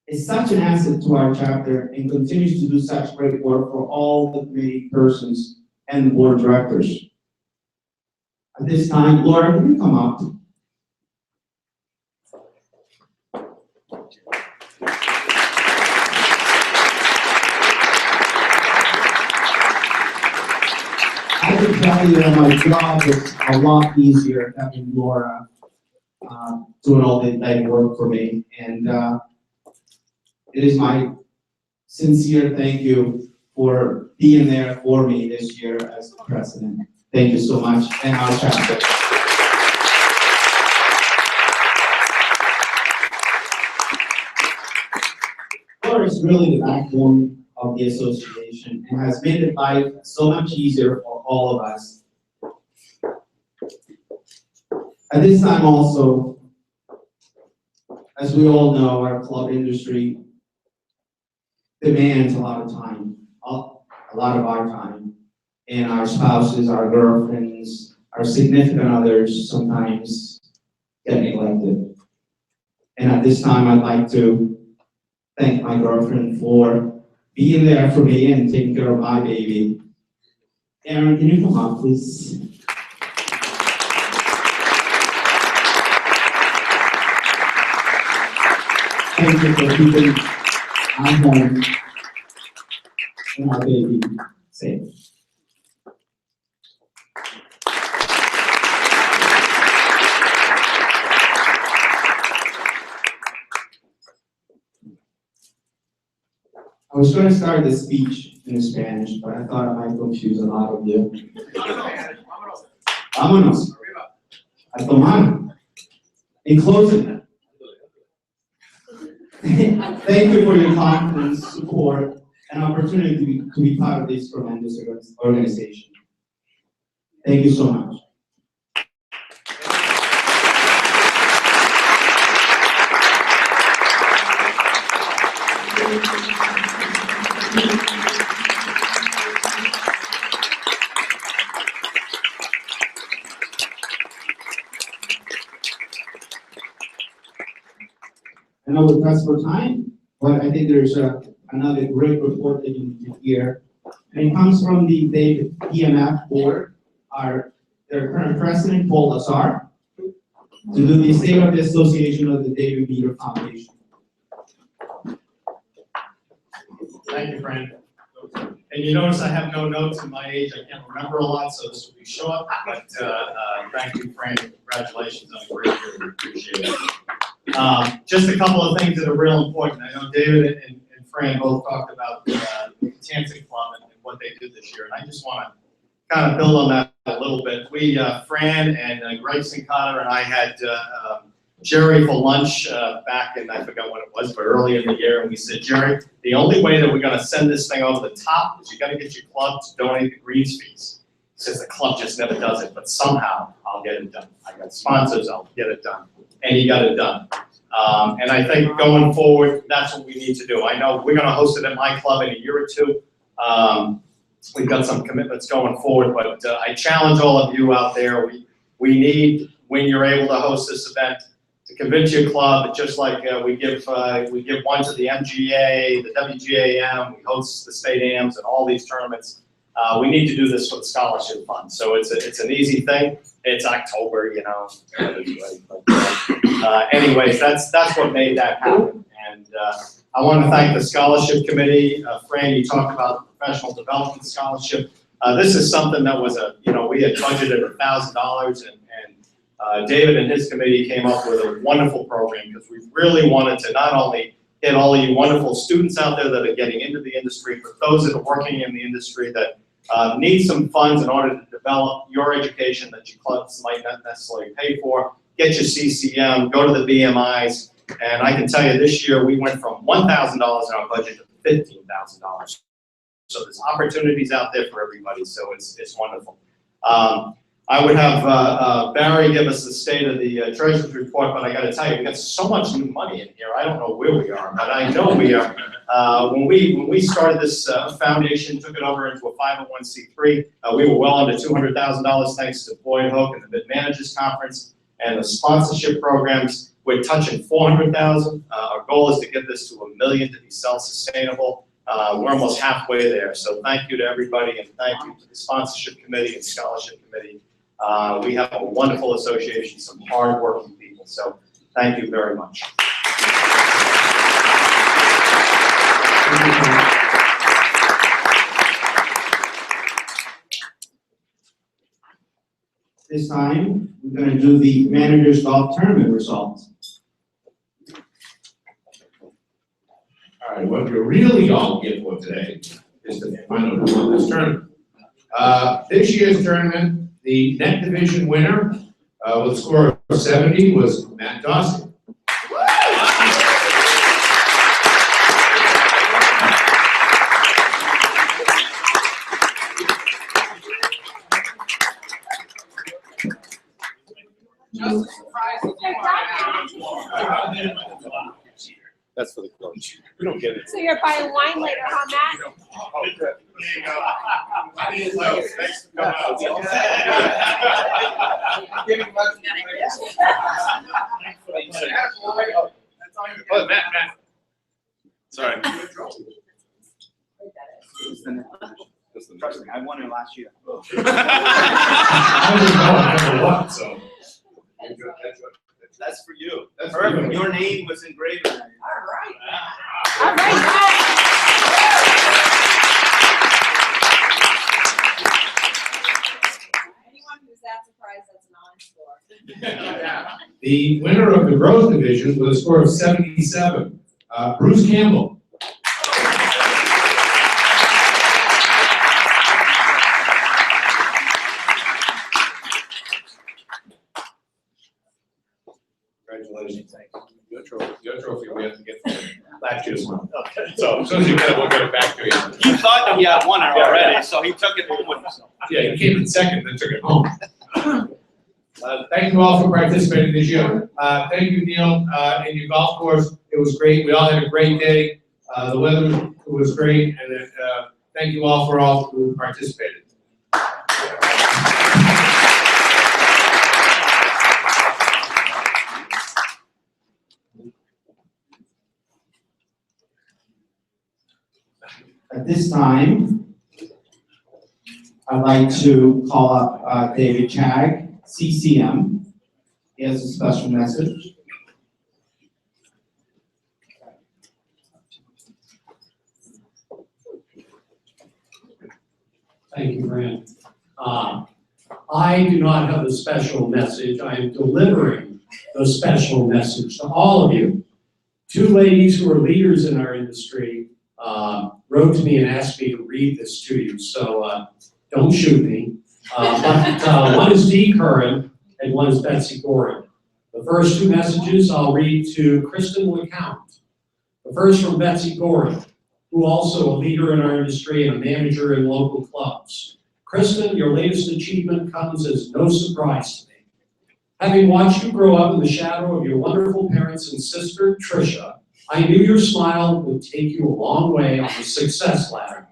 is such an asset to our chapter and continues to do such great work for all the committee persons and the board of directors. At this time, Laura, can you come up? I can tell you that my job is a lot easier having Laura doing all the legwork for me. And it is my sincere thank you for being there for me this year as president. Thank you so much, and our chapter. Laura is really the backbone of the association and has made life so much easier for all of us. At this time also, as we all know, our club industry demands a lot of time, a lot of our time, and our spouses, our girlfriends, our significant others sometimes get neglected. And at this time, I'd like to thank my girlfriend for being there for me and taking care of my baby. Erin, can you come up, please? Thank you for keeping our home and our baby safe. I was going to start this speech in Spanish, but I thought I might confuse a lot of you. Vámonos. A tomar. In closing, thank you for your confidence, support, and opportunity to be part of this tremendous organization. Thank you so much. I know we're pressed for time, but I think there's another great report that you need to hear. And it comes from the DMF board, their current president, Paul Lazar, to do the State of the Association of the David Meter Foundation. Thank you, Frank. And you notice I have no notes in my age. I can't remember a lot, so this will be short. But thank you, Frank. Congratulations on a great year. We appreciate it. Just a couple of things that are real important. I know David and Fran both talked about the Tansic Club and what they did this year, and I just want to kind of build on that a little bit. We, Fran and Greg Sincata and I had Jerry for lunch back in, I forgot what it was, but early in the year, and we said, Jerry, the only way that we're going to send this thing over the top is you got to get your club to donate the greens fees. He says the club just never does it, but somehow I'll get it done. I got sponsors, I'll get it done. And he got it done. And I think going forward, that's what we need to do. I know we're going to host it at my club in a year or two. We've got some commitments going forward, but I challenge all of you out there. We need, when you're able to host this event, to convince your club, just like we give one to the MGA, the WGAM, we host the state AMs and all these tournaments. We need to do this for the scholarship fund. So it's an easy thing. It's October, you know. Anyways, that's what made that happen. And I want to thank the scholarship committee. Fran, you talked about the professional development scholarship. This is something that was we had budgeted $1,000, and David and his committee came up with a wonderful program because we really wanted to not only get all of you wonderful students out there that are getting into the industry, but those that are working in the industry that need some funds in order to develop your education that your clubs might not necessarily pay for. Get your CCM, go to the BMIs, and I can tell you this year we went from $1,000 in our budget to $15,000. So there's opportunities out there for everybody, so it's wonderful. I would have Barry give us the state of the treasurer's report, but I got to tell you, we got so much new money in here. I don't know where we are, but I know we are. When we started this foundation, took it over into a 501c3, we were well under $200,000 thanks to Boyd Hook and the Mid Managers Conference and the sponsorship programs. We're touching 400,000. Our goal is to get this to $1 million to be self-sustainable. We're almost halfway there. So thank you to everybody, and thank you to the sponsorship committee and scholarship committee. We have a wonderful association, some hardworking people, so thank you very much. This time, we're going to do the Managers Golf Tournament results. All right, what you're really all here for today is to find out who won this tournament. This year's tournament, the net division winner with a score of 70 was Matt Dawson. Just a surprise if you want. That's for the coach. We don't get it. So you're buying wine later, huh, Matt? Oh, good. There you go. I didn't know. Thanks for coming out. Giving much. Oh, Matt. Sorry. Trust me, I won it last year. I didn't know I never won, so. That's for you. That's Perfect. Your name was engraved. All right, Matt. Anyone who's that surprised, that's an honest score. The winner of the growth division with a score of 77, Bruce Campbell. Congratulations. Your trophy we have to get from last year's one. Okay. So as soon as you get it, we'll get it back to you. He thought he had won it already, so he took it home with himself. Yeah, you came in second, then took it home. Thank you all for participating this year. Thank you, Neal, and your golf course. It was great. We all had a great day. The weather was great, and thank you all for all who participated. At this time, I'd like to call up David Chag, CCM. He has a special message. Thank you, Fran. I do not have a special message. I am delivering the special message to all of you. Two ladies who are leaders in our industry wrote to me and asked me to read this to you, so don't shoot me. But one is Dee Curran and one is Betsy Gorin. The first two messages I'll read to Kristen LeCount. The first from Betsy Gorin, who also a leader in our industry and a manager in local clubs. Kristen, your latest achievement comes as no surprise to me. Having watched you grow up in the shadow of your wonderful parents and sister, Tricia, I knew your smile would take you a long way on the success ladder.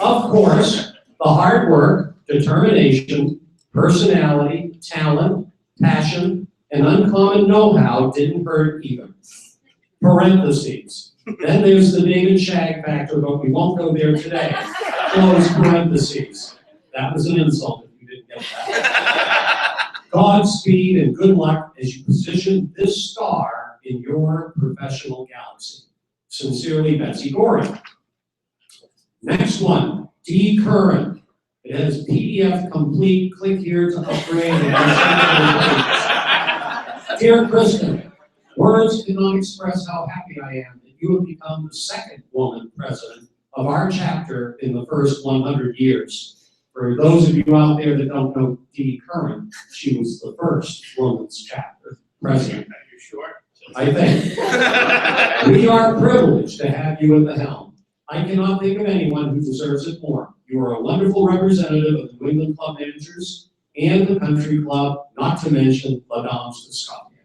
Of course, the hard work, determination, personality, talent, passion, and uncommon know-how didn't hurt either. Parentheses. Then there's the David Shag factor, but we won't go there today. Close parentheses. That was an insult if you didn't get that. Godspeed and good luck as you position this star in your professional galaxy. Sincerely, Betsy Gorin. Next one, Dee Curran. It has PDF complete. Click here to upgrade. Dear Kristen, words cannot express how happy I am that you have become the second woman president of our chapter in the first 100 years. For those of you out there that don't know Dee Curran, she was the first woman's chapter president. Are you sure? I think. We are privileged to have you at the helm. I cannot think of anyone who deserves it more. You are a wonderful representative of the New England Club Managers and the Country Club, not to mention La Dames de Scotland.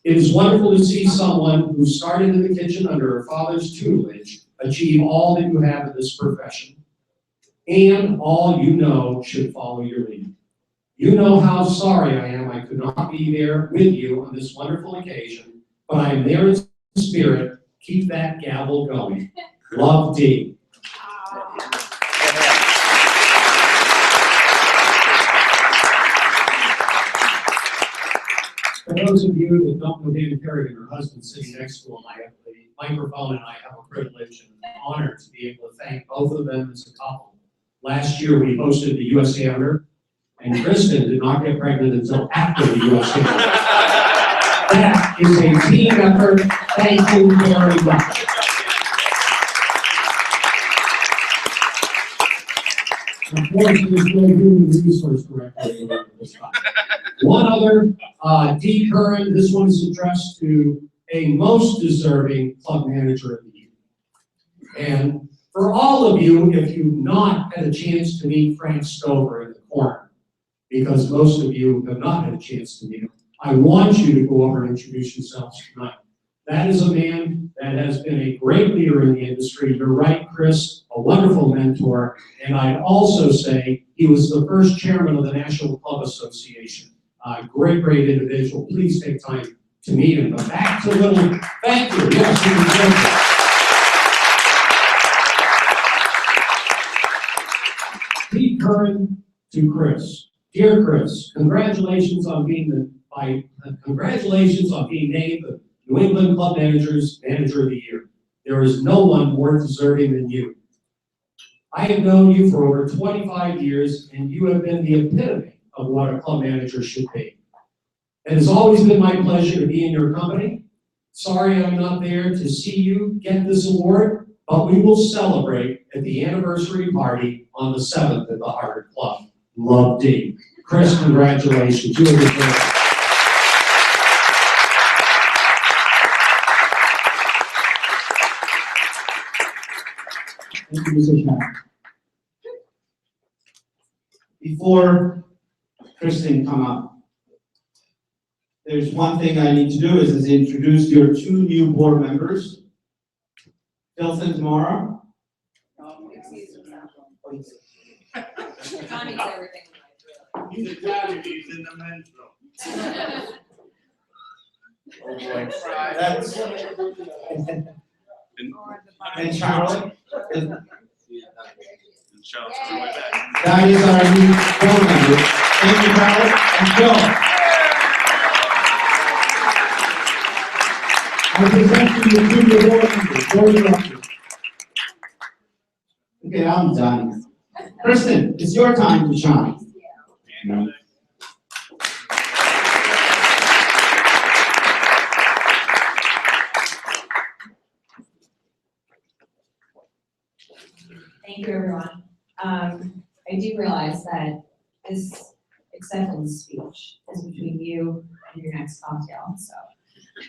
It is wonderful to see someone who started in the kitchen under her father's tutelage achieve all that you have in this profession. And all you know should follow your lead. You know how sorry I am I could not be there with you on this wonderful occasion, but I am there in spirit. Keep that gavel going. Love, Dee. For those of you that don't know Dan Kerrigan, her husband sitting next to him, I have the microphone and I have a privilege and an honor to be able to thank both of them as a couple. Last year, we hosted the US Amateur, and Kristen did not get pregnant until after the US Amateur. That is a team effort. Thank you very much. Unfortunately, there's no human resource director this time. One other, D. Curran, this one is addressed to a most deserving club manager of the year. And for all of you, if you've not had a chance to meet Frank Stover in the corner, because most of you have not had a chance to meet him, I want you to go over and introduce yourselves tonight. That is a man that has been a great leader in the industry. You're right, Chris, a wonderful mentor. And I'd also say he was the first chairman of the National Club Association. Great individual. Please take time to meet him. But back to little, thank you. Yes, Pete Curran to Chris. Dear Chris, congratulations on being named the New England Club Managers Manager of the Year. There is no one more deserving than you. I have known you for over 25 years, and you have been the epitome of what a club manager should be. It has always been my pleasure to be in your company. Sorry I'm not there to see you get this award, but we will celebrate at the anniversary party on the 7th at the Harvard Club. Love, D. Chris, congratulations. You have been great. Thank you, Mr. Chairman. Before Kristen come up, there's one thing I need to do is introduce your two new board members. Philson tomorrow. Connie's everything. He's Italian, he's in the men's room. Oh boy. That's, and Charlie. That is our new board member. Thank you, Charlie. And Phil. I present to you two new board members. Board directors. Okay, I'm done. Kristen, it's your time to shine. Thank you, everyone. I do realize that this acceptance speech is between you and your next cocktail, so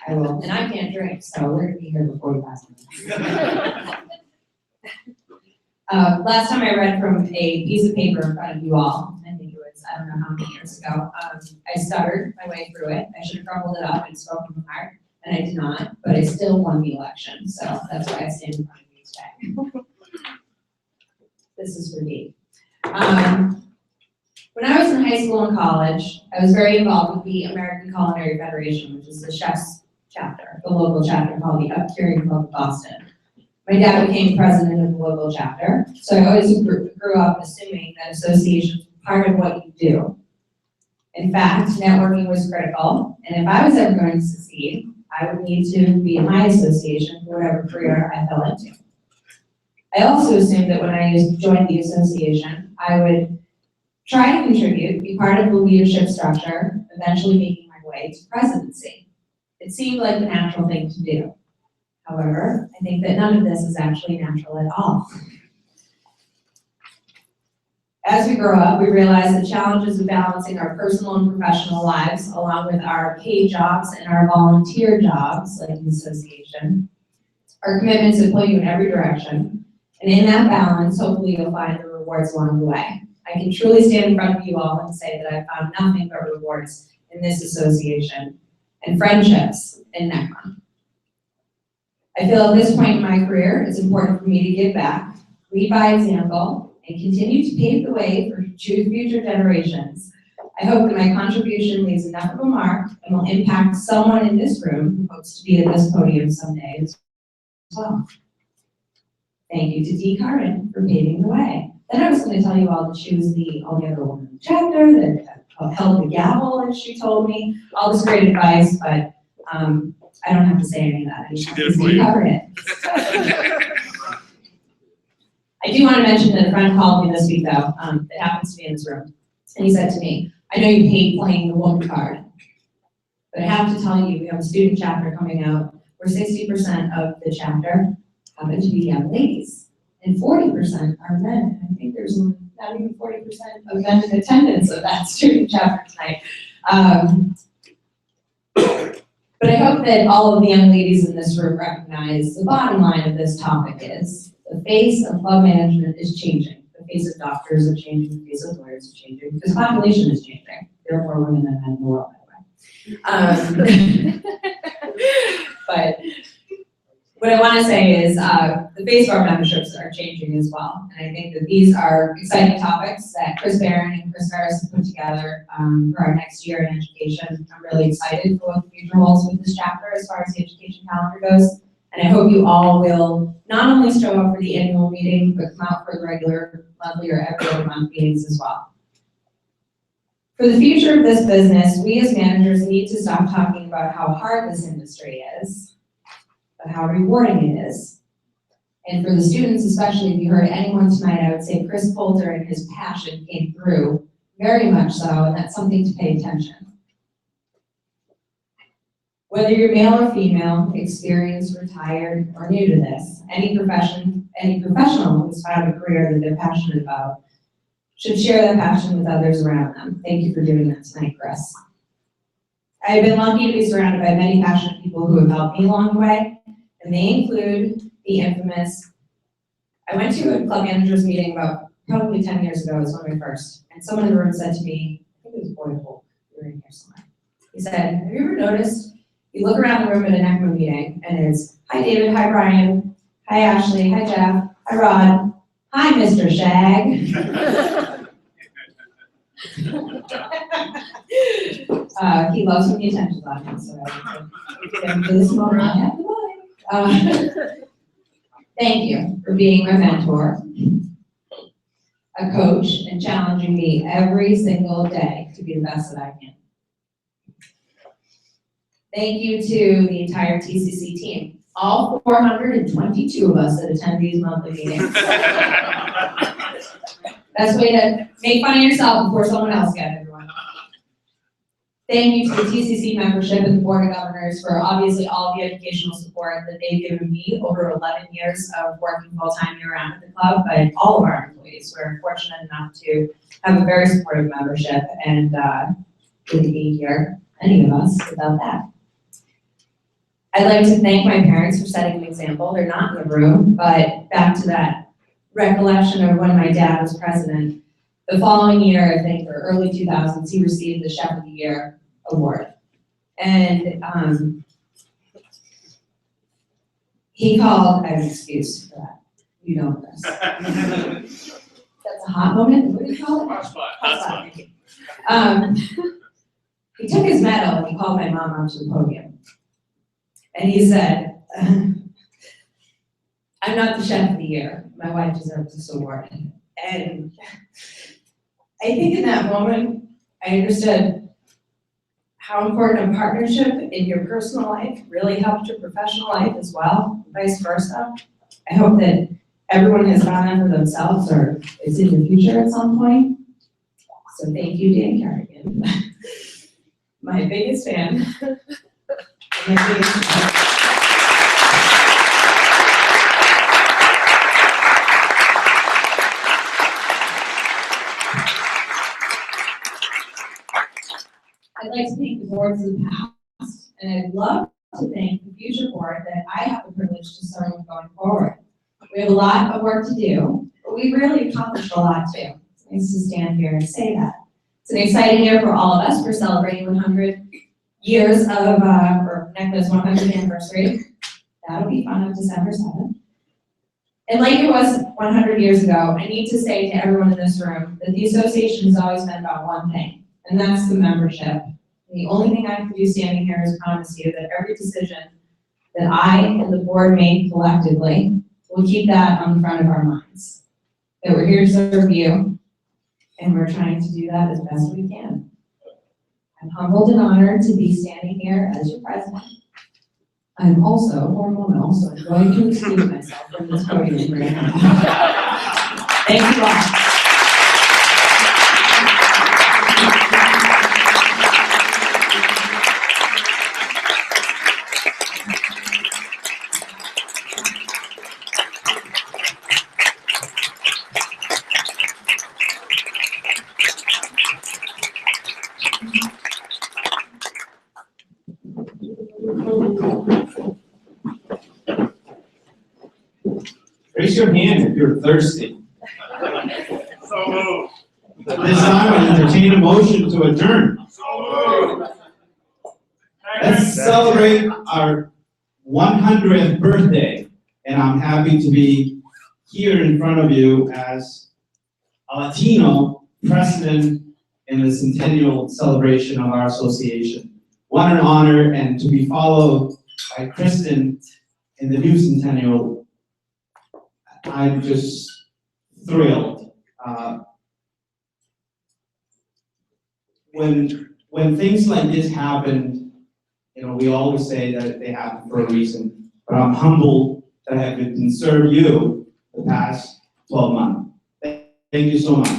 I will, and I can't drink, so we're gonna be here before we pass it. Last time I read from a piece of paper in front of you all, I think it was, I don't know how many years ago, I stuttered my way through it. I should have crumpled it up and spoke from the heart, and I did not, but I still won the election, so that's why I stand in front of you today. This is for me. When I was in high school and college, I was very involved with the American Culinary Federation, which is the chef's chapter, the local chapter called the Up-Curing Club of Boston. My dad became president of the local chapter, so I always grew up assuming that associations were part of what you do. In fact, networking was critical, and if I was ever going to succeed, I would need to be in my association for whatever career I fell into. I also assumed that when I joined the association, I would try to contribute, be part of the leadership structure, eventually making my way to presidency. It seemed like the natural thing to do. However, I think that none of this is actually natural at all. As we grow up, we realize the challenges of balancing our personal and professional lives, along with our paid jobs and our volunteer jobs, like the association, our commitments that pull you in every direction. And in that balance, hopefully you'll find the rewards along the way. I can truly stand in front of you all and say that I've found nothing but rewards in this association and friendships in NECMA. I feel at this point in my career, it's important for me to give back, lead by example, and continue to pave the way for future generations. I hope that my contribution leaves enough of a mark and will impact someone in this room who hopes to be at this podium someday as well. Thank you to D. Curran for paving the way. Then I was going to tell you all that she was the only other woman. chapter, that held the gavel, as she told me, all this great advice, but I don't have to say any of that anymore. She did it for you. covered it. I do want to mention that a friend called me this week, though, that happens to be in this room, and he said to me, I know you hate playing the woman card, but I have to tell you, we have a student chapter coming out where 60% of the chapter happen to be young ladies, and 40% are men. I think there's not even 40% of men in attendance of that student chapter tonight. But I hope that all of the young ladies in this room recognize the bottom line of this topic is the face of club management is changing. The face of doctors are changing, the face of lawyers is changing, because population is changing. There are more women than men in the world, by the way. But what I want to say is the face of our memberships are changing as well. And I think that these are exciting topics that Chris Barron and Chris Harris have put together for our next year in education. I'm really excited for what the future holds with this chapter as far as the education calendar goes. And I hope you all will not only show up for the annual meeting, but come out for the regular monthly or every other month meetings as well. For the future of this business, we as managers need to stop talking about how hard this industry is, but how rewarding it is. And for the students, especially, if you heard anyone tonight, I would say Chris Poulter and his passion came through very much so, and that's something to pay attention. Whether you're male or female, experienced, retired, or new to this, any professional who's found a career that they're passionate about should share that passion with others around them. Thank you for doing that tonight, Chris. I've been lucky to be surrounded by many passionate people who have helped me along the way, and they include the infamous, I went to a club managers meeting about probably 10 years ago, it was one of my first, and someone in the room said to me, I think it was Boyd Holt, we were in here somewhere. He said, have you ever noticed, you look around the room at a NECMA meeting, and it's, hi David, hi Brian, hi Ashley, hi Jeff, hi Rod, hi Mr. Shag. He loves when the attention's on him, so I give him for this moment, I have the voice. Thank you for being my mentor, a coach, and challenging me every single day to be the best that I can. Thank you to the entire TCC team, all 422 of us that attend these monthly meetings. Best way to make fun of yourself before someone else gets everyone. Thank you to the TCC membership and the Board of Governors for obviously all the educational support that they've given me over 11 years of working full-time year-round at the club, but all of our employees. We're fortunate enough to have a very supportive membership and wouldn't be here, any of us, without that. I'd like to thank my parents for setting an example. They're not in the room, but back to that recollection of when my dad was president. The following year, I think, or early 2000s, he received the Chef of the Year award. And he called, I have an excuse for that. You know this. That's a hot moment. What do you call it? Hot spot. He took his medal and he called my mom onto the podium. And he said, I'm not the Chef of the Year. My wife deserves this award. And I think in that moment, I understood how important a partnership in your personal life really helped your professional life as well, vice versa. I hope that everyone has found that for themselves or is in the future at some point. So thank you, Dan Kerrigan, my biggest fan. I'd like to thank the boards of the past, and I'd love to thank the future board that I have the privilege to serve going forward. We have a lot of work to do, but we've really accomplished a lot too. It's nice to stand here and say that. It's an exciting year for all of us. We're celebrating 100 years of, or NECMA's 100th anniversary. That'll be fun on December 7th. And like it was 100 years ago, I need to say to everyone in this room that the association has always been about one thing, and that's the membership. And the only thing I can do standing here is promise you that every decision that I and the board made collectively will keep that on the front of our minds. That we're here to serve you, and we're trying to do that as best we can. I'm humbled and honored to be standing here as your president. I'm also hormonal, so I'm going to excuse myself from this podium right now. Thank you all. Raise your hand if you're thirsty. So moved. At this time, I entertain a motion to adjourn. So moved. Let's celebrate our 100th birthday, and I'm happy to be here in front of you as a Latino president in the centennial celebration of our association. What an honor, and to be followed by Kristen in the new centennial. I'm just thrilled. When things like this happen, you know, we always say that they happen for a reason. But I'm humbled that I have been serve you the past 12 months. Thank you so much.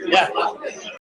Yeah.